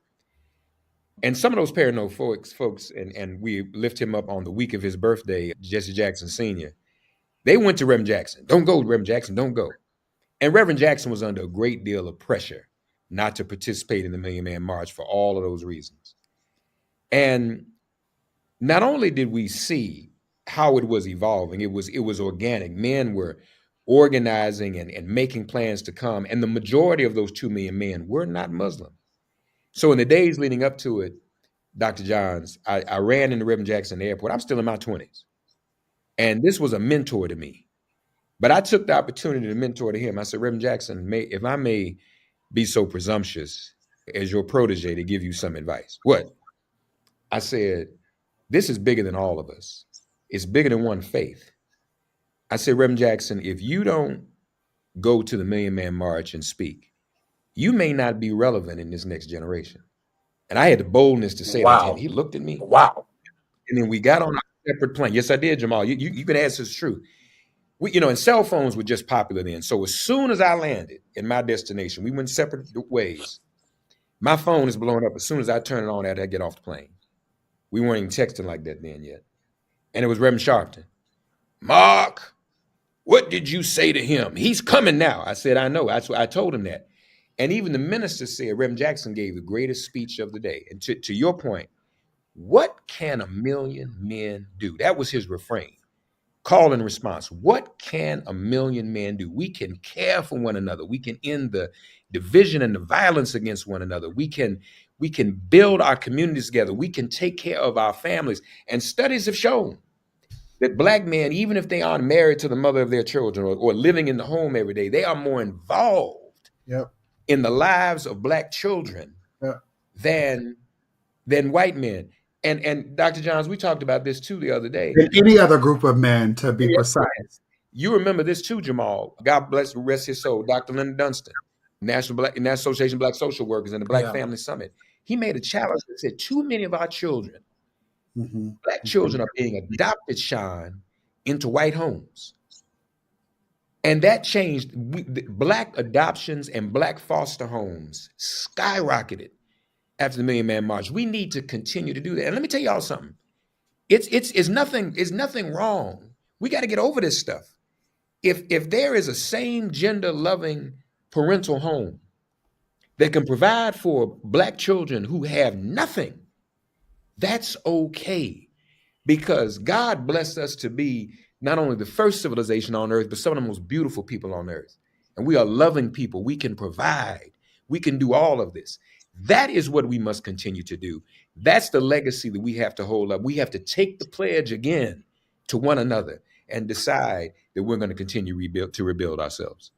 And some of those paranoid folks, and we lift him up on the week of his birthday, Jesse Jackson Sr., they went to Reverend Jackson. Don't go, Reverend Jackson, don't go. And Reverend Jackson was under a great deal of pressure not to participate in the Million Man March for all of those reasons. And not only did we see how it was evolving, it was organic. Men were organizing and making plans to come. And the majority of those 2 million men were not Muslim. So in the days leading up to it, Dr. Johns, I ran into Reverend Jackson Airport. I'm still in my 20s. And this was a mentor to me. But I took the opportunity to mentor to him. I said, Reverend Jackson, if I may be so presumptuous as your protege to give you some advice. What? I said, this is bigger than all of us. It's bigger than one faith. I said, Reverend Jackson, if you don't go to the Million Man March and speak, you may not be relevant in this next generation. And I had the boldness to say that to him. He looked at me. Wow. And then we got on a separate plane. Yes, I did, Jamal. You can answer this true. And cell phones were just popular then. So as soon as I landed in my destination, we went separate ways. My phone is blowing up as soon as I turn it on after I get off the plane. We weren't even texting like that then yet. And it was Reverend Sharpton. Mark, what did you say to him? He's coming now. I said, I know. That's what I told him that. And even the minister said, Reverend Jackson gave the greatest speech of the day. And to your point, what can a million men do? That was his refrain. Call and response. What can a million men do? We can care for one another. We can end the division and the violence against one another. We can build our communities together. We can take care of our families. And studies have shown that Black men, even if they aren't married to the mother of their children or living in the home every day, they are more involved in the lives of Black children than white men. And Dr. Johns, we talked about this too the other day. Than any other group of men, to be precise. You remember this too, Jamal. God bless, rest his soul. Dr. Leonard Dunston, National Association of Black Social Workers and the Black Family Summit. He made a challenge that said too many of our children, Black children, are being adopted, Sean, into white homes. And that changed. Black adoptions and Black foster homes skyrocketed after the Million Man March. We need to continue to do that. And let me tell y'all something. It's nothing wrong. We got to get over this stuff. If there is a same gender loving parental home that can provide for Black children who have nothing, that's okay. Because God blessed us to be not only the first civilization on earth, but some of the most beautiful people on earth. And we are loving people. We can provide. We can do all of this. That is what we must continue to do. That's the legacy that we have to hold up. We have to take the pledge again to one another and decide that we're going to continue to rebuild ourselves.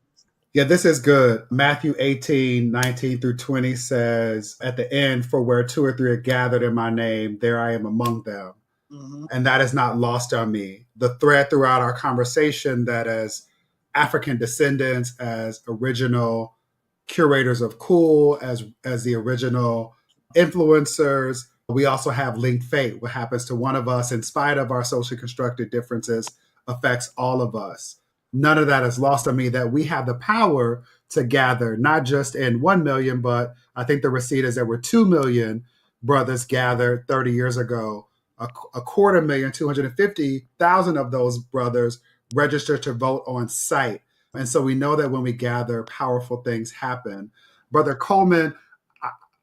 Yeah, this is good. Matthew 18:19-20 says at the end, for where two or three are gathered in my name, there I am among them. And that is not lost on me. The thread throughout our conversation that as African descendants, as original curators of cool, as the original influencers, we also have linked fate. What happens to one of us, in spite of our socially constructed differences, affects all of us. None of that is lost on me, that we have the power to gather, not just in 1 million, but I think the receipt is there were 2 million brothers gathered 30 years ago. A 250,000 of those brothers registered to vote on site. And so we know that when we gather, powerful things happen. Brother Coleman,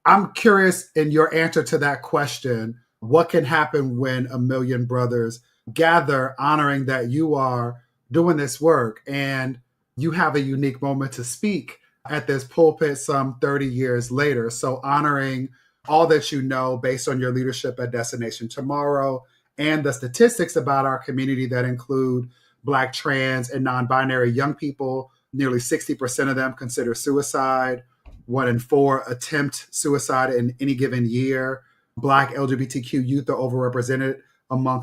I'm curious in your answer to that question, what can happen when a million brothers gather, honoring that you are doing this work and you have a unique moment to speak at this pulpit some 30 years later. So honoring all that you know based on your leadership at Destination Tomorrow and the statistics about our community that include Black, trans, and non-binary young people. Nearly 60% of them consider suicide. 1 in 4 attempt suicide in any given year. Black LGBTQ youth are overrepresented among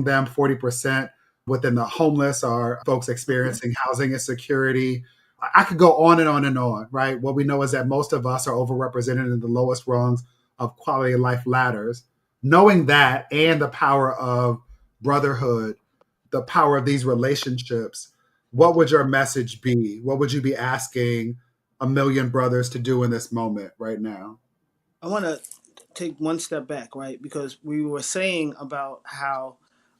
them. 40% within the homeless are folks experiencing housing insecurity. I could go on and on and on, right? What we know is that most of us are overrepresented in the lowest rungs of quality of life ladders. Knowing that and the power of brotherhood, the power of these relationships, what would your message be? What would you be asking a million brothers to do in this moment right now? I want to take one step back, right? Because we were saying about how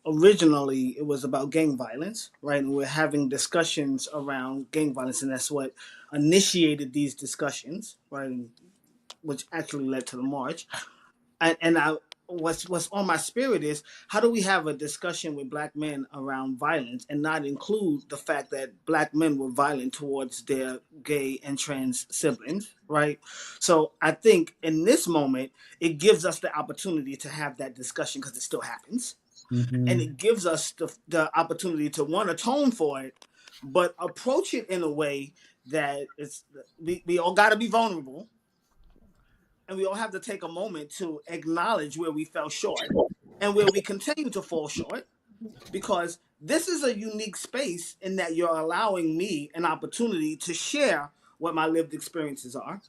originally it was about gang violence, right? And we're having discussions around gang violence, and that's what initiated these discussions, right? Which actually led to the march. What's on my spirit is, how do we have a discussion with Black men around violence and not include the fact that Black men were violent towards their gay and trans siblings, right? So I think in this moment, it gives us the opportunity to have that discussion because it still happens. And it gives us the opportunity to atone for it, but approach it in a way that we all got to be vulnerable. And we all have to take a moment to acknowledge where we fell short and where we continue to fall short, because this is a unique space in that you're allowing me an opportunity to share what my lived experiences are.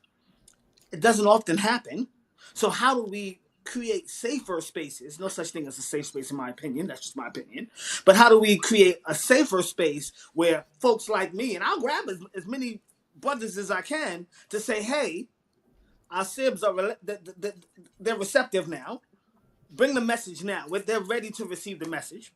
It doesn't often happen. So how do we create safer spaces? No such thing as a safe space, in my opinion. That's just my opinion. But how do we create a safer space where folks like me, and I'll grab as many brothers as I can to say, hey, our sibs are they're receptive now. Bring the message now. They're ready to receive the message.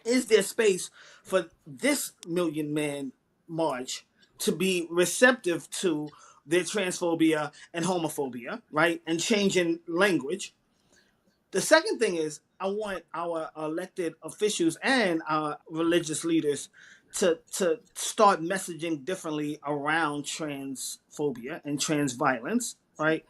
Is there space for this Million Man March to be receptive to their transphobia and homophobia, right? And changing language. The second thing is I want our elected officials and our religious leaders to start messaging differently around transphobia and trans violence, right?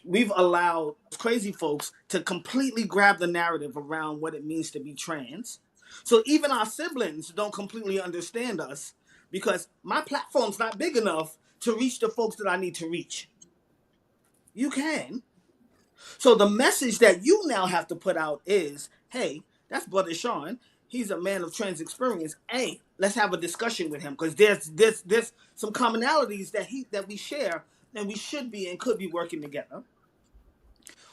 We've allowed crazy folks to completely grab the narrative around what it means to be trans. So even our siblings don't completely understand us because my platform's not big enough to reach the folks that I need to reach. You can. So the message that you now have to put out is, hey, that's Brother Sean. He's a man of trans experience. Hey, let's have a discussion with him because there's some commonalities that we share and we should be and could be working together.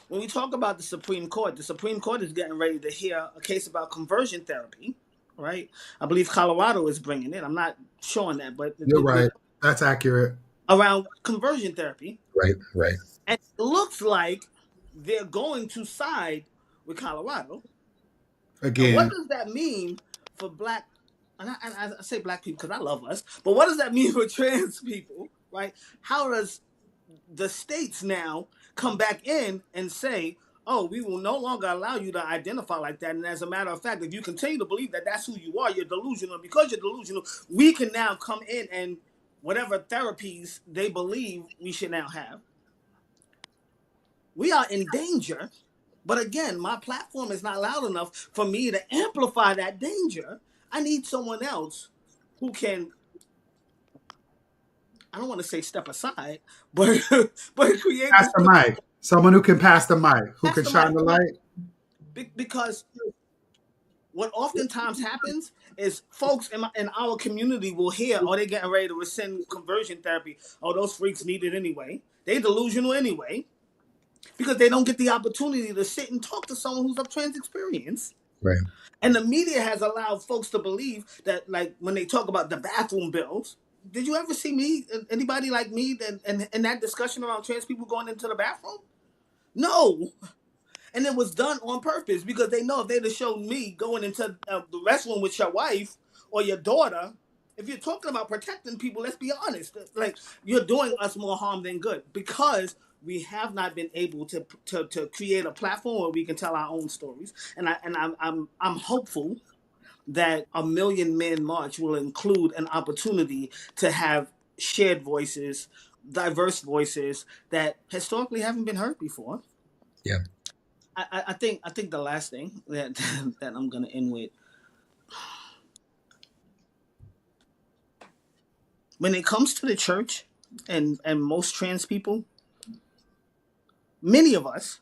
When we talk about the Supreme Court is getting ready to hear a case about conversion therapy, right? I believe Colorado is bringing it. I'm not showing that, but you're right. That's accurate. Around conversion therapy. Right. And it looks like they're going to side with Colorado. Again. And what does that mean for Black, and I say Black people because I love us, but what does that mean for trans people, right? How does the states now come back in and say, oh, we will no longer allow you to identify like that. And as a matter of fact, if you continue to believe that that's who you are, you're delusional. And because you're delusional, we can now come in and whatever therapies they believe we should now have. We are in danger. But again, my platform is not loud enough for me to amplify that danger. I need someone else who can, I don't want to say step aside, but create. Pass the mic. Someone who can pass the mic, who can shine the light. Because what oftentimes happens is folks in our community will hear, oh, they're getting ready to rescind conversion therapy. Oh, those freaks need it anyway. They delusional anyway. Because they don't get the opportunity to sit and talk to someone who's of trans experience. Right. And the media has allowed folks to believe that, like, when they talk about the bathroom bills, did you ever see me, anybody like me, in that discussion around trans people going into the bathroom? No. And it was done on purpose because they know if they'd have shown me going into the restroom with your wife or your daughter, if you're talking about protecting people, let's be honest, like, you're doing us more harm than good because we have not been able to create a platform where we can tell our own stories. And I'm hopeful that a Million Men March will include an opportunity to have shared voices, diverse voices that historically haven't been heard before. Yeah. I think the last thing that I'm gonna end with, when it comes to the church and most trans people, many of us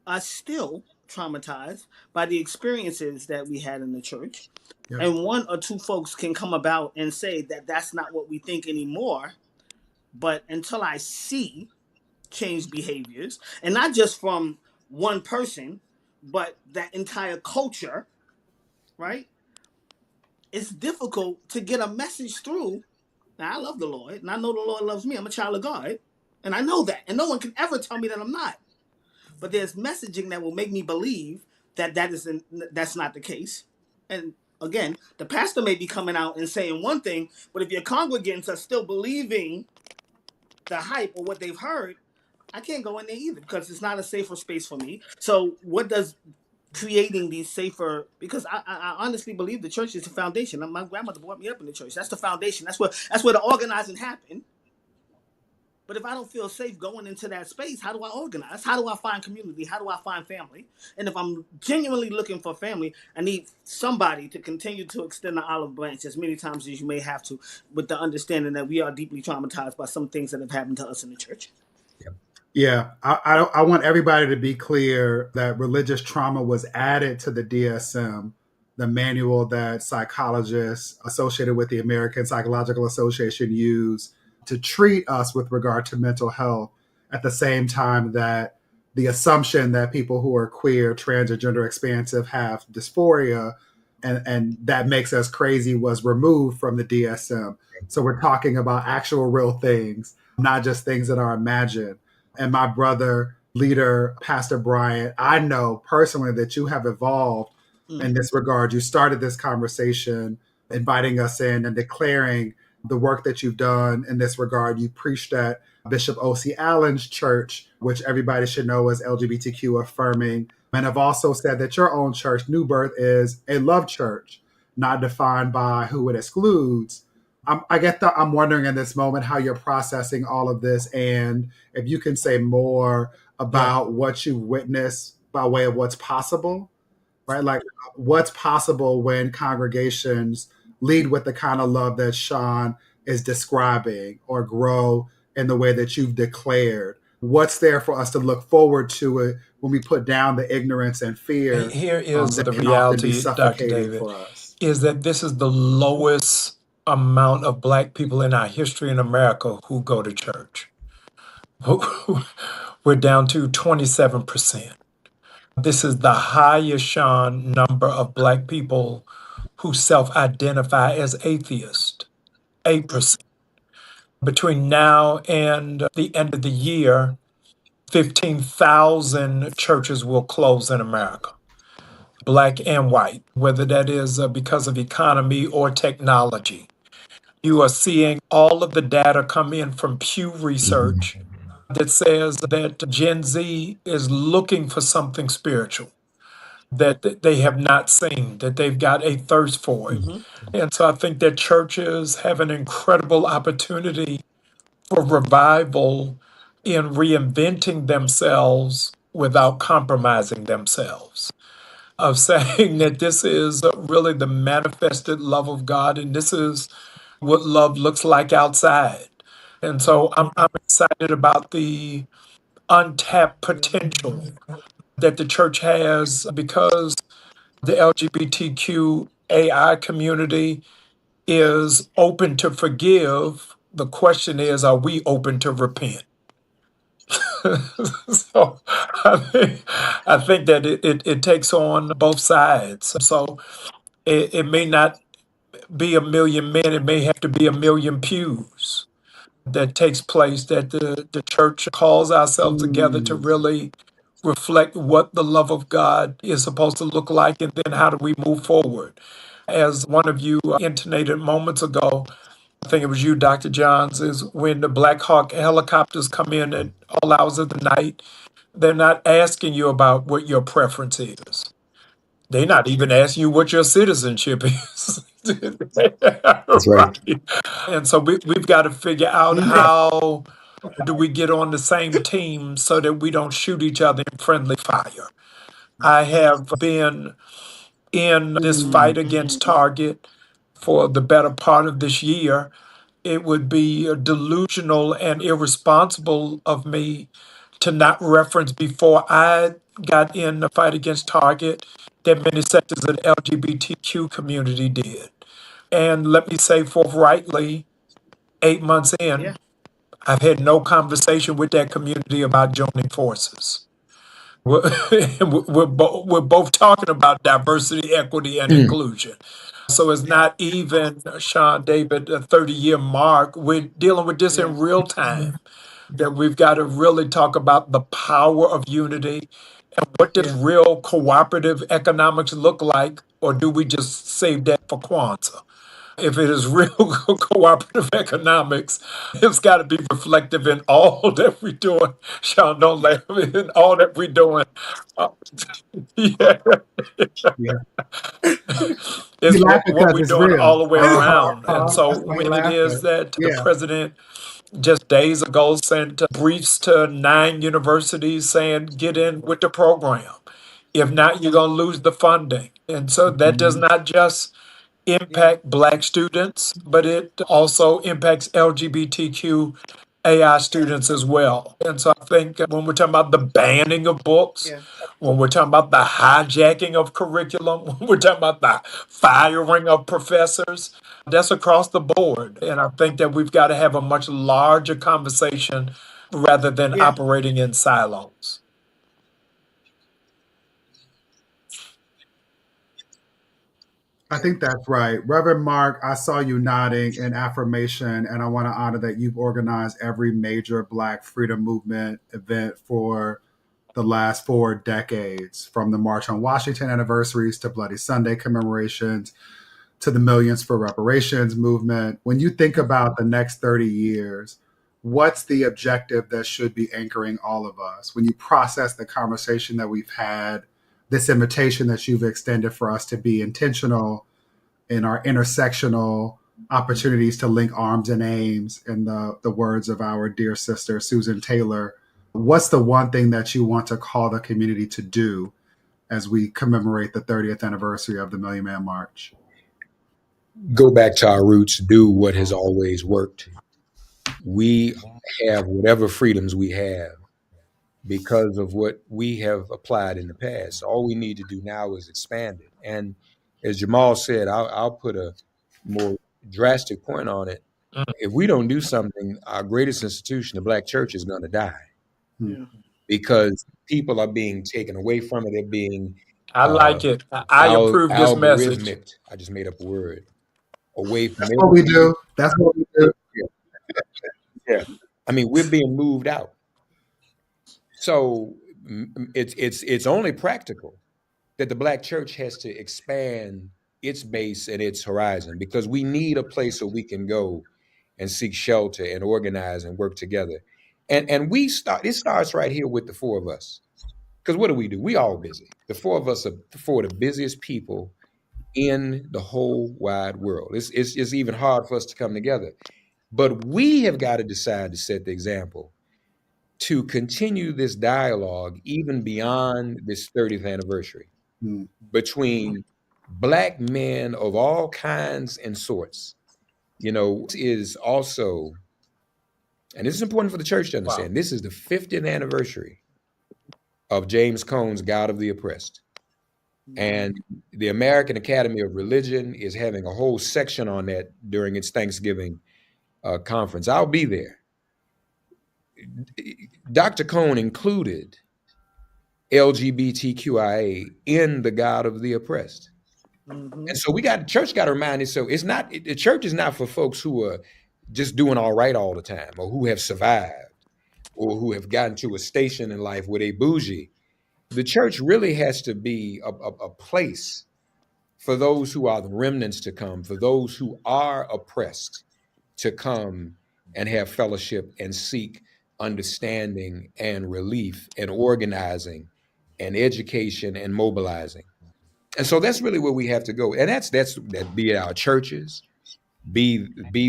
are still traumatized by the experiences that we had in the church. Yeah. And one or two folks can come about and say that that's not what we think anymore. But until I see changed behaviors, and not just from one person, but that entire culture, right? It's difficult to get a message through. Now, I love the Lord, and I know the Lord loves me. I'm a child of God. And I know that. And no one can ever tell me that I'm not. But there's messaging that will make me believe that that's not the case. And again, the pastor may be coming out and saying one thing, but if your congregants are still believing the hype or what they've heard, I can't go in there either because it's not a safer space for me. So what does creating these safer, because I honestly believe the church is the foundation. My grandmother brought me up in the church. That's the foundation. That's where the organizing happened. But if I don't feel safe going into that space, how do I organize? How do I find community? How do I find family? And if I'm genuinely looking for family, I need somebody to continue to extend the olive branch as many times as you may have to, with the understanding that we are deeply traumatized by some things that have happened to us in the church. Yeah, I want everybody to be clear that religious trauma was added to the DSM, the manual that psychologists associated with the American Psychological Association use to treat us with regard to mental health, at the same time that the assumption that people who are queer, trans, or gender expansive have dysphoria and that makes us crazy was removed from the DSM. So we're talking about actual real things not just things that are imagined. And my brother, leader, Pastor Bryant, I know personally that you have evolved in this regard. You started this conversation inviting us in and declaring the work that you've done in this regard. You preached at Bishop O.C. Allen's church, which everybody should know is LGBTQ affirming. And have also said that your own church, New Birth, is a love church, not defined by who it excludes. I'm wondering in this moment how you're processing all of this, and if you can say more about what you witnessed by way of what's possible, right? Like what's possible when congregations lead with the kind of love that Sean is describing, or grow in the way that you've declared. What's there for us to look forward to it when we put down the ignorance and fear Here is that the can often be reality, Dr. suffocating David, for us? is that this is the lowest amount of Black people in our history in America who go to church. We're down to 27%. This is the highest, Sean, number of Black people who self-identify as atheist, 8%. Between now and the end of the year, 15,000 churches will close in America, Black and white, whether that is because of economy or technology. You are seeing all of the data come in from Pew Research that says that Gen Z is looking for something spiritual that they have not seen, that they've got a thirst for it. And so I think that churches have an incredible opportunity for revival in reinventing themselves without compromising themselves, of saying that this is really the manifested love of God, and this is what love looks like outside. And so I'm excited about the untapped potential that the church has, because the LGBTQ AI community is open to forgive. The question is, are we open to repent? So I think that it takes on both sides. So it may not be a million men, it may have to be a million pews that takes place, that the church calls ourselves together to really reflect what the love of God is supposed to look like, and then how do we move forward. As one of you intonated moments ago, I think it was you, Dr. Johns, is when the Black Hawk helicopters come in at all hours of the night, they're not asking you about what your preference is. They're not even asking you what your citizenship is. That's right. Right. And so we've got to figure out how do we get on the same team so that we don't shoot each other in friendly fire. I have been in this fight against Target for the better part of this year. It would be delusional and irresponsible of me to not reference, before I got in the fight against Target, that many sectors of the LGBTQ community did. And let me say forthrightly, 8 months in, I've had no conversation with that community about joining forces. We're both talking about diversity, equity, and inclusion. So it's not even, Sean David, a 30-year mark. We're dealing with this in real time, that we've got to really talk about the power of unity, and what does real cooperative economics look like, or do we just save that for Kwanzaa? If it is real cooperative economics, it's got to be reflective in all that we're doing. Sean, don't laugh. In all that we're doing. Yeah. Yeah. It's You laugh what because we're it's doing real. all the way around. And That's so why you when it is laughing. that the Yeah. president just days ago sent briefs to 9 universities saying, get in with the program. If not, you're going to lose the funding. And so that does not just impact Black students, but it also impacts LGBTQ AI students as well. And so I think when we're talking about the banning of books, when we're talking about the hijacking of curriculum, when we're talking about the firing of professors, that's across the board. And I think that we've got to have a much larger conversation rather than operating in silos. I think that's right. Reverend Mark, I saw you nodding in affirmation, and I want to honor that you've organized every major Black freedom movement event for the last 4 decades, from the March on Washington anniversaries to Bloody Sunday commemorations to the Millions for Reparations movement. When you think about the next 30 years, what's the objective that should be anchoring all of us? When you process the conversation that we've had, this invitation that you've extended for us to be intentional in our intersectional opportunities to link arms and aims, in the words of our dear sister, Susan Taylor, what's the one thing that you want to call the community to do as we commemorate the 30th anniversary of the Million Man March? Go back to our roots, do what has always worked. We have whatever freedoms we have because of what we have applied in the past. All we need to do now is expand it. And as Jamal said, I'll put a more drastic point on it. If we don't do something, our greatest institution, the Black church, is going to die. Yeah. Because people are being taken away from it. They're being I like it. I approve this message. I just made up a word. Away from That's what we do. That's what we do. Yeah. I mean, we're being moved out. So it's only practical that the Black church has to expand its base and its horizon, because we need a place where we can go and seek shelter and organize and work together. And it starts right here with the four of us. Because what do? We all busy. The four of us are four of the busiest people in the whole wide world. It's even hard for us to come together. But we have got to decide to set the example to continue this dialogue even beyond this 30th anniversary between Black men of all kinds and sorts. You know, is also, and this is important for the church to understand, this is the 50th anniversary of James Cone's God of the Oppressed. And the American Academy of Religion is having a whole section on that during its Thanksgiving conference. I'll be there. Dr. Cone included LGBTQIA in the God of the Oppressed. Mm-hmm. And so the church got to remind itself, the church is not for folks who are just doing all right all the time, or who have survived, or who have gotten to a station in life where they bougie. The church really has to be a place for those who are the remnants to come, for those who are oppressed to come and have fellowship and seek understanding and relief and organizing and education and mobilizing. And so that's really where we have to go. And that's be it our churches, be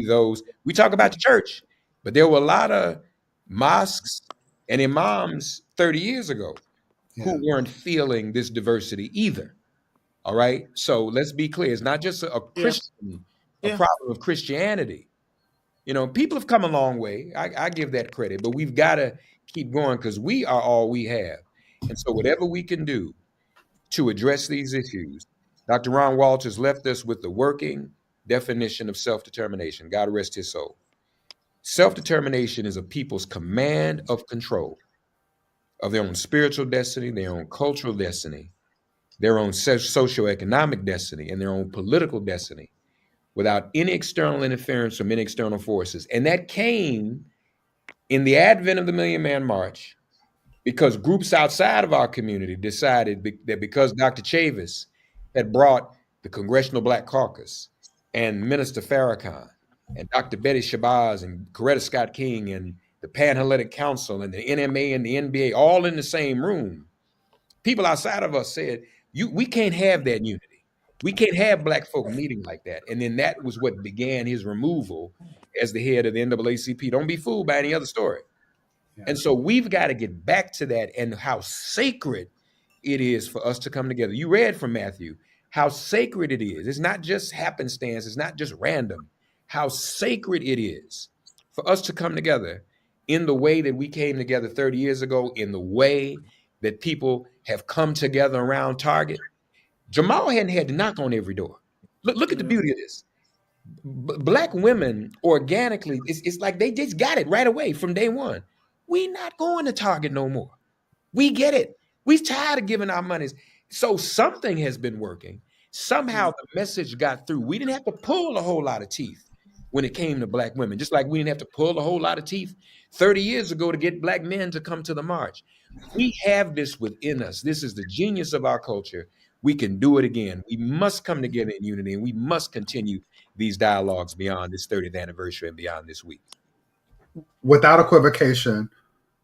those, we talk about the church, but there were a lot of mosques and imams 30 years ago who weren't feeling this diversity either. All right. So let's be clear. It's not just a Christian, a problem of Christianity. You know, people have come a long way. I give that credit, but we've got to keep going, because we are all we have. And so whatever we can do to address these issues, Dr. Ron Walters left us with the working definition of self-determination. God rest his soul. Self-determination is a people's command of control of their own spiritual destiny, their own cultural destiny, their own socioeconomic destiny, and their own political destiny, without any external interference from any external forces. And that came in the advent of the Million Man March, because groups outside of our community decided that because Dr. Chavis had brought the Congressional Black Caucus and Minister Farrakhan and Dr. Betty Shabazz and Coretta Scott King and the Panhellenic Council and the NMA and the NBA all in the same room, people outside of us said, we can't have that unity. We can't have Black folk meeting like that. And then that was what began his removal as the head of the NAACP. Don't be fooled by any other story. Yeah. And so we've got to get back to that, and how sacred it is for us to come together. You read from Matthew how sacred it is. It's not just happenstance. It's not just random. How sacred it is for us to come together in the way that we came together 30 years ago, in the way that people have come together around Target. Jamal hadn't had to knock on every door. Look at the beauty of this. Black women organically, it's like they just got it right away from day one. We not going to Target no more. We get it. We tired of giving our monies. So something has been working. Somehow the message got through. We didn't have to pull a whole lot of teeth when it came to Black women, just like we didn't have to pull a whole lot of teeth 30 years ago to get Black men to come to the march. We have this within us. This is the genius of our culture. We can do it again. We must come together in unity, and we must continue these dialogues beyond this 30th anniversary and beyond this week. Without equivocation,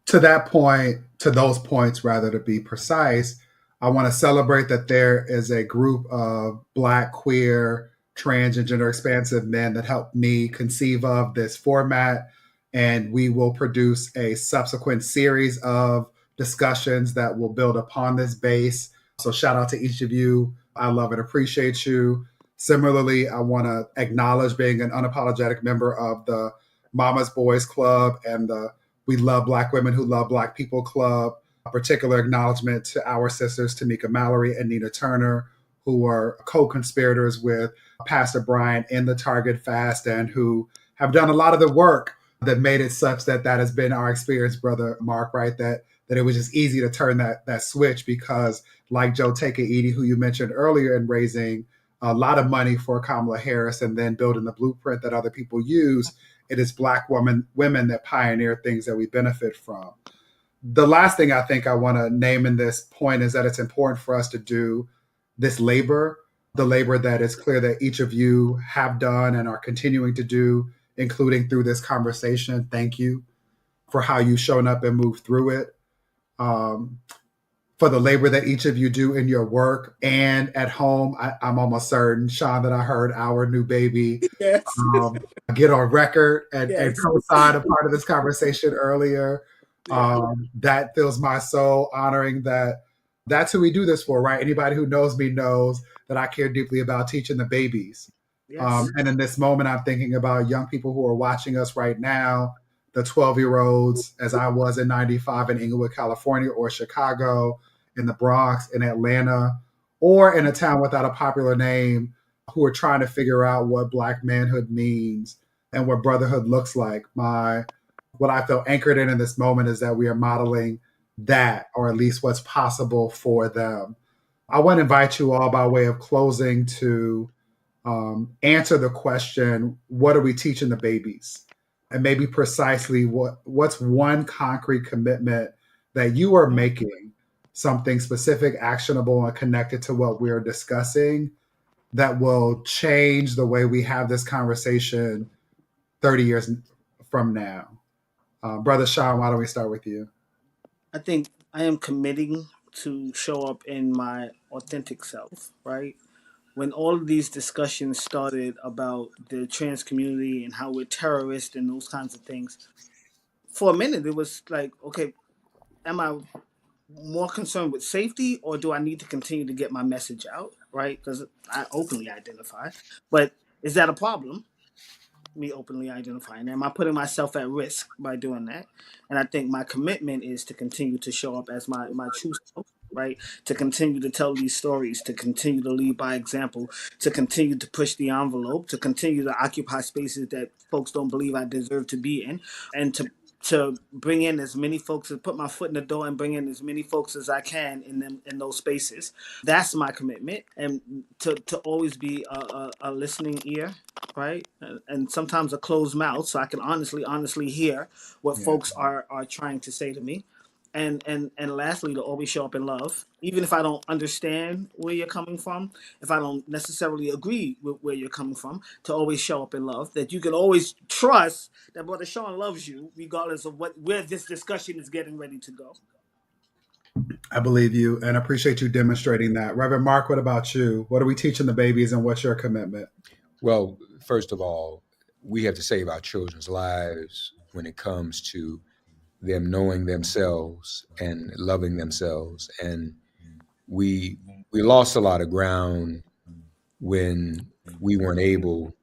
to that point, to those points, rather, to be precise, I want to celebrate that there is a group of Black, queer, trans, and gender expansive men that helped me conceive of this format. And we will produce a subsequent series of discussions that will build upon this base. So shout out to each of you. I love and appreciate you. Similarly, I want to acknowledge being an unapologetic member of the Mama's Boys Club and the We Love Black Women Who Love Black People Club. A particular acknowledgement to our sisters, Tamika Mallory and Nina Turner, who are co-conspirators with Pastor Brian in the Target Fast and who have done a lot of the work that made it such that that has been our experience, Brother Mark, right? That it was just easy to turn that switch because like Joe Takei, who you mentioned earlier, in raising a lot of money for Kamala Harris and then building the blueprint that other people use, it is Black women that pioneer things that we benefit from. The last thing I think I want to name in this point is that it's important for us to do this labor, the labor that it's clear that each of you have done and are continuing to do, including through this conversation. Thank you for how you've shown up and moved through it. For the labor that each of you do in your work and at home. I'm almost certain, Sean, that I heard our new baby Yes. Get on record and Yes. co-sign a part of this conversation earlier. That fills my soul, honoring that that's who we do this for, right? Anybody who knows me knows that I care deeply about teaching the babies. Yes. And in this moment, I'm thinking about young people who are watching us right now, the 12-year-olds, as I was in 95 in Inglewood, California, or Chicago, in the Bronx, in Atlanta, or in a town without a popular name, who are trying to figure out what Black manhood means and what brotherhood looks like. What I feel anchored in this moment is that we are modeling that, or at least what's possible for them. I want to invite you all, by way of closing, to answer the question, what are we teaching the babies? And maybe precisely what's one concrete commitment that you are making, something specific, actionable, and connected to what we're discussing that will change the way we have this conversation 30 years from now. Brother Sean, why don't we start with you? I think I am committing to show up in my authentic self, right? When all of these discussions started about the trans community and how we're terrorists and those kinds of things, for a minute it was like, okay, am I more concerned with safety, or do I need to continue to get my message out, right? Because I openly identify. But is that a problem? Me openly identifying. Am I putting myself at risk by doing that? And I think my commitment is to continue to show up as my true self, right? To continue to tell these stories, to continue to lead by example, to continue to push the envelope, to continue to occupy spaces that folks don't believe I deserve to be in, and to bring in as many folks, to put my foot in the door and bring in as many folks as I can in those spaces. That's my commitment, and to always be a listening ear, right? And sometimes a closed mouth, so I can honestly hear what folks are trying to say to me. And lastly, to always show up in love, even if I don't understand where you're coming from, if I don't necessarily agree with where you're coming from, to always show up in love. That you can always trust that Brother Sean loves you, regardless of where this discussion is getting ready to go. I believe you and appreciate you demonstrating that. Reverend Mark, what about you? What are we teaching the babies, and what's your commitment? Well, first of all, we have to save our children's lives when it comes to them knowing themselves and loving themselves. And we lost a lot of ground when we weren't able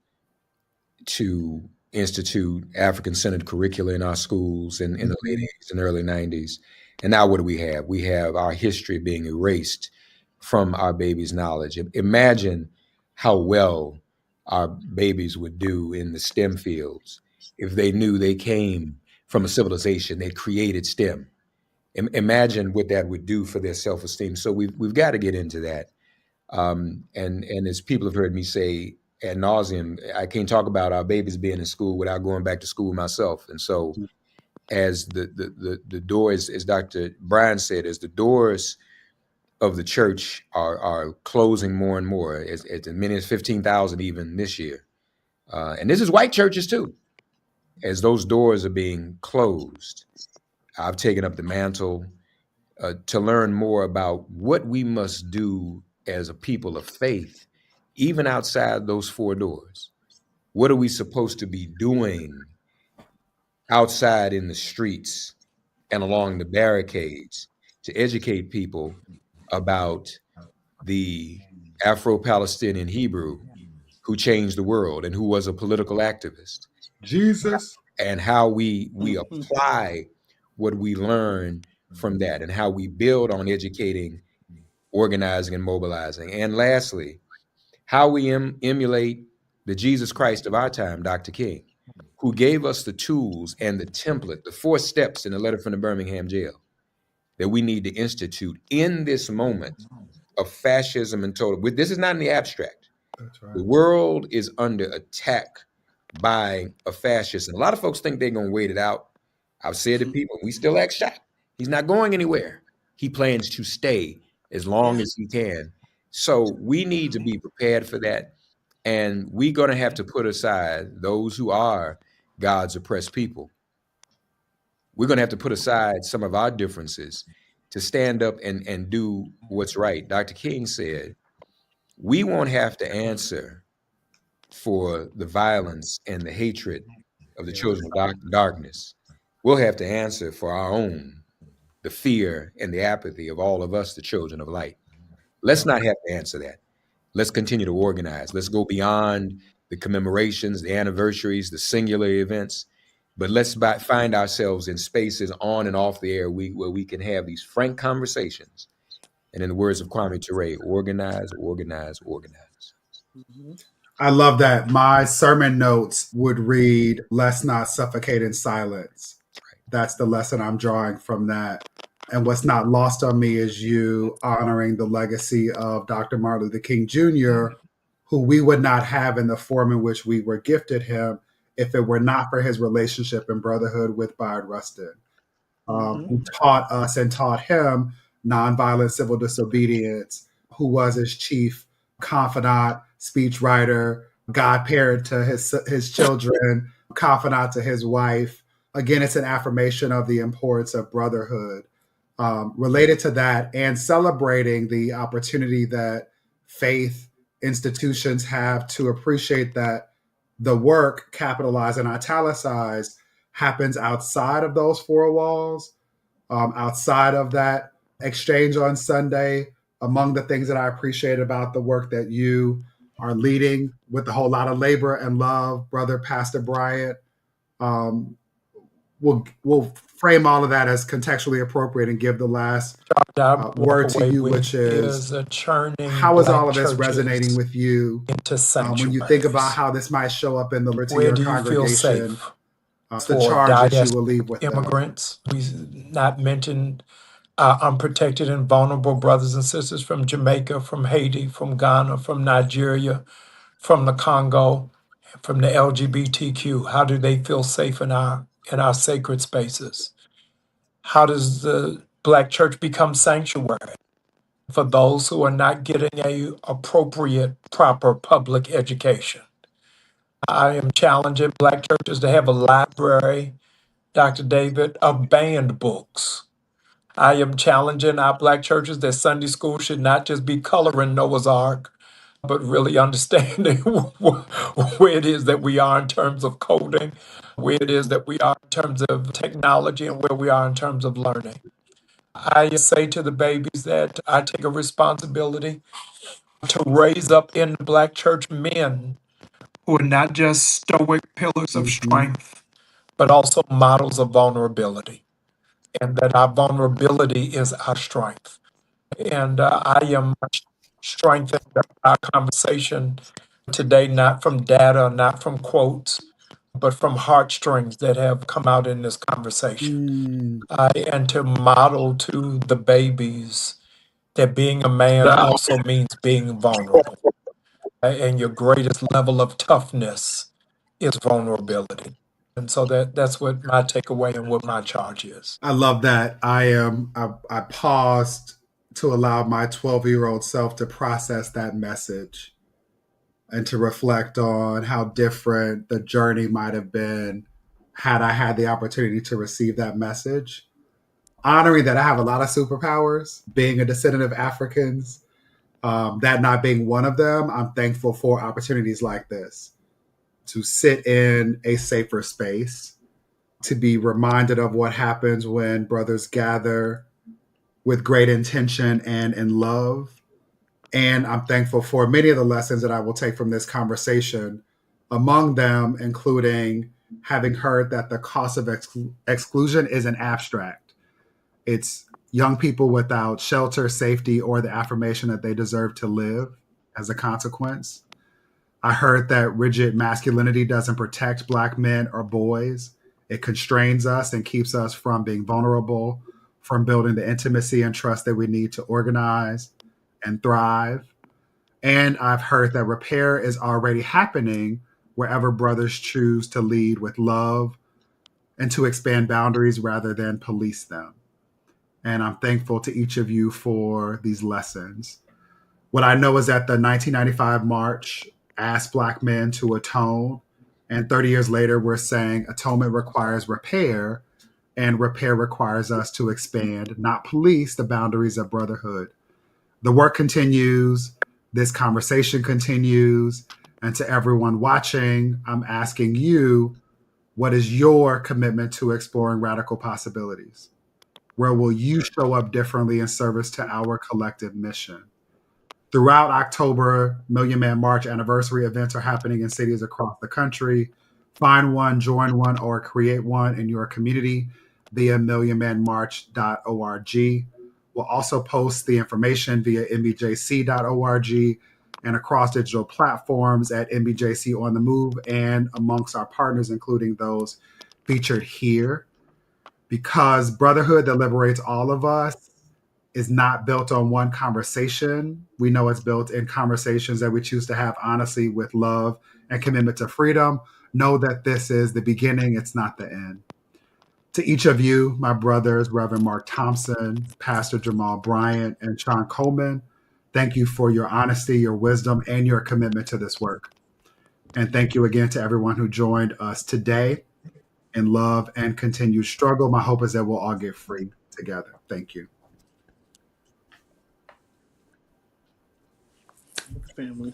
to institute African-centered curricula in our schools in the late 80s and early 90s. And now what do we have? We have our history being erased from our babies' knowledge. Imagine how well our babies would do in the STEM fields if they knew they came from a civilization that created STEM. Imagine what that would do for their self-esteem. So we've got to get into that. And as people have heard me say ad nauseum, I can't talk about our babies being in school without going back to school myself. And so as the doors, as Dr. Brian said, as the doors of the church are closing more and more, as many as 15,000 even this year. And this is white churches too. As those doors are being closed, I've taken up the mantle to learn more about what we must do as a people of faith, even outside those four doors. What are we supposed to be doing outside in the streets and along the barricades to educate people about the Afro-Palestinian Hebrew who changed the world and who was a political activist? Jesus. And how we apply what we learn from that, and how we build on educating, organizing, and mobilizing. And lastly, how we emulate the Jesus Christ of our time, Dr. King, who gave us the tools and the template, the 4 steps in the letter from the Birmingham jail that we need to institute in this moment of fascism and total. This is not in the abstract. That's right. The world is under attack by a fascist. And a lot of folks think they're going to wait it out. I've said to people, we still act shocked. He's not going anywhere. He plans to stay as long as he can. So we need to be prepared for that. And we're going to have to put aside those who are God's oppressed people. We're going to have to put aside some of our differences to stand up and do what's right. Dr. King said, we won't have to answer for the violence and the hatred of the children of darkness. We'll have to answer for our own, the fear and the apathy of all of us, the children of light. Let's not have to answer that. Let's continue to organize. Let's go beyond the commemorations, the anniversaries, the singular events, but let's find ourselves in spaces on and off the air where we can have these frank conversations. And in the words of Kwame Ture, organize, organize, organize. I love that. My sermon notes would read, let's not suffocate in silence. That's the lesson I'm drawing from that. And what's not lost on me is you honoring the legacy of Dr. Martin Luther King Jr., who we would not have in the form in which we were gifted him if it were not for his relationship and brotherhood with Bayard Rustin, who taught us and taught him nonviolent civil disobedience, who was his chief confidant, speechwriter, godparent to his children, confidant to his wife. Again, it's an affirmation of the importance of brotherhood. Related to that, and celebrating the opportunity that faith institutions have to appreciate that the work, capitalized and italicized, happens outside of those four walls, outside of that exchange on Sunday. Among the things that I appreciate about the work that you are leading with a whole lot of labor and love, Brother Pastor Bryant, we'll frame all of that as contextually appropriate and give the last word to you, which is how is all of this resonating with you when you think about how this might show up in the liturgy of your congregation? The charge that you will leave with immigrants. We not mentioned unprotected and vulnerable brothers and sisters from Jamaica, from Haiti, from Ghana, from Nigeria, from the Congo, from the LGBTQ. How do they feel safe in our sacred spaces? How does the Black church become sanctuary for those who are not getting a appropriate, proper public education? I am challenging Black churches to have a library, Dr. David, of banned books. I am challenging our Black churches that Sunday school should not just be coloring Noah's Ark, but really understanding where it is that we are in terms of coding, where it is that we are in terms of technology, and where we are in terms of learning. I say to the babies that I take a responsibility to raise up in the Black church men who are not just stoic pillars of strength, but also models of vulnerability, and that our vulnerability is our strength. And I am strengthening our conversation today, not from data, not from quotes, but from heartstrings that have come out in this conversation. And to model to the babies that being a man also means being vulnerable. And your greatest level of toughness is vulnerability. And so that's what my takeaway and what my charge is. I love that. I paused to allow my 12-year-old self to process that message and to reflect on how different the journey might have been had I had the opportunity to receive that message. Honoring that I have a lot of superpowers, being a descendant of Africans, that not being one of them, I'm thankful for opportunities like this to sit in a safer space, to be reminded of what happens when brothers gather with great intention and in love. And I'm thankful for many of the lessons that I will take from this conversation, among them, including having heard that the cost of exclusion isn't abstract. It's young people without shelter, safety, or the affirmation that they deserve to live as a consequence. I heard that rigid masculinity doesn't protect Black men or boys. It constrains us and keeps us from being vulnerable, from building the intimacy and trust that we need to organize and thrive. And I've heard that repair is already happening wherever brothers choose to lead with love and to expand boundaries rather than police them. And I'm thankful to each of you for these lessons. What I know is that the 1995 March asked Black men to atone. And 30 years later, we're saying atonement requires repair, and repair requires us to expand, not police, the boundaries of brotherhood. The work continues. This conversation continues. And to everyone watching, I'm asking you, what is your commitment to exploring radical possibilities? Where will you show up differently in service to our collective mission? Throughout October, Million Man March anniversary events are happening in cities across the country. Find one, join one, or create one in your community via millionmanmarch.org. We'll also post the information via mbjc.org and across digital platforms at MBJC On The Move and amongst our partners, including those featured here. Because brotherhood that liberates all of us is not built on one conversation. We know it's built in conversations that we choose to have honestly with love and commitment to freedom. Know that this is the beginning, it's not the end. To each of you, my brothers, Reverend Mark Thompson, Pastor Jamal Bryant, and Sean Coleman, thank you for your honesty, your wisdom, and your commitment to this work. And thank you again to everyone who joined us today in love and continued struggle. My hope is that we'll all get free together. Thank you. Family.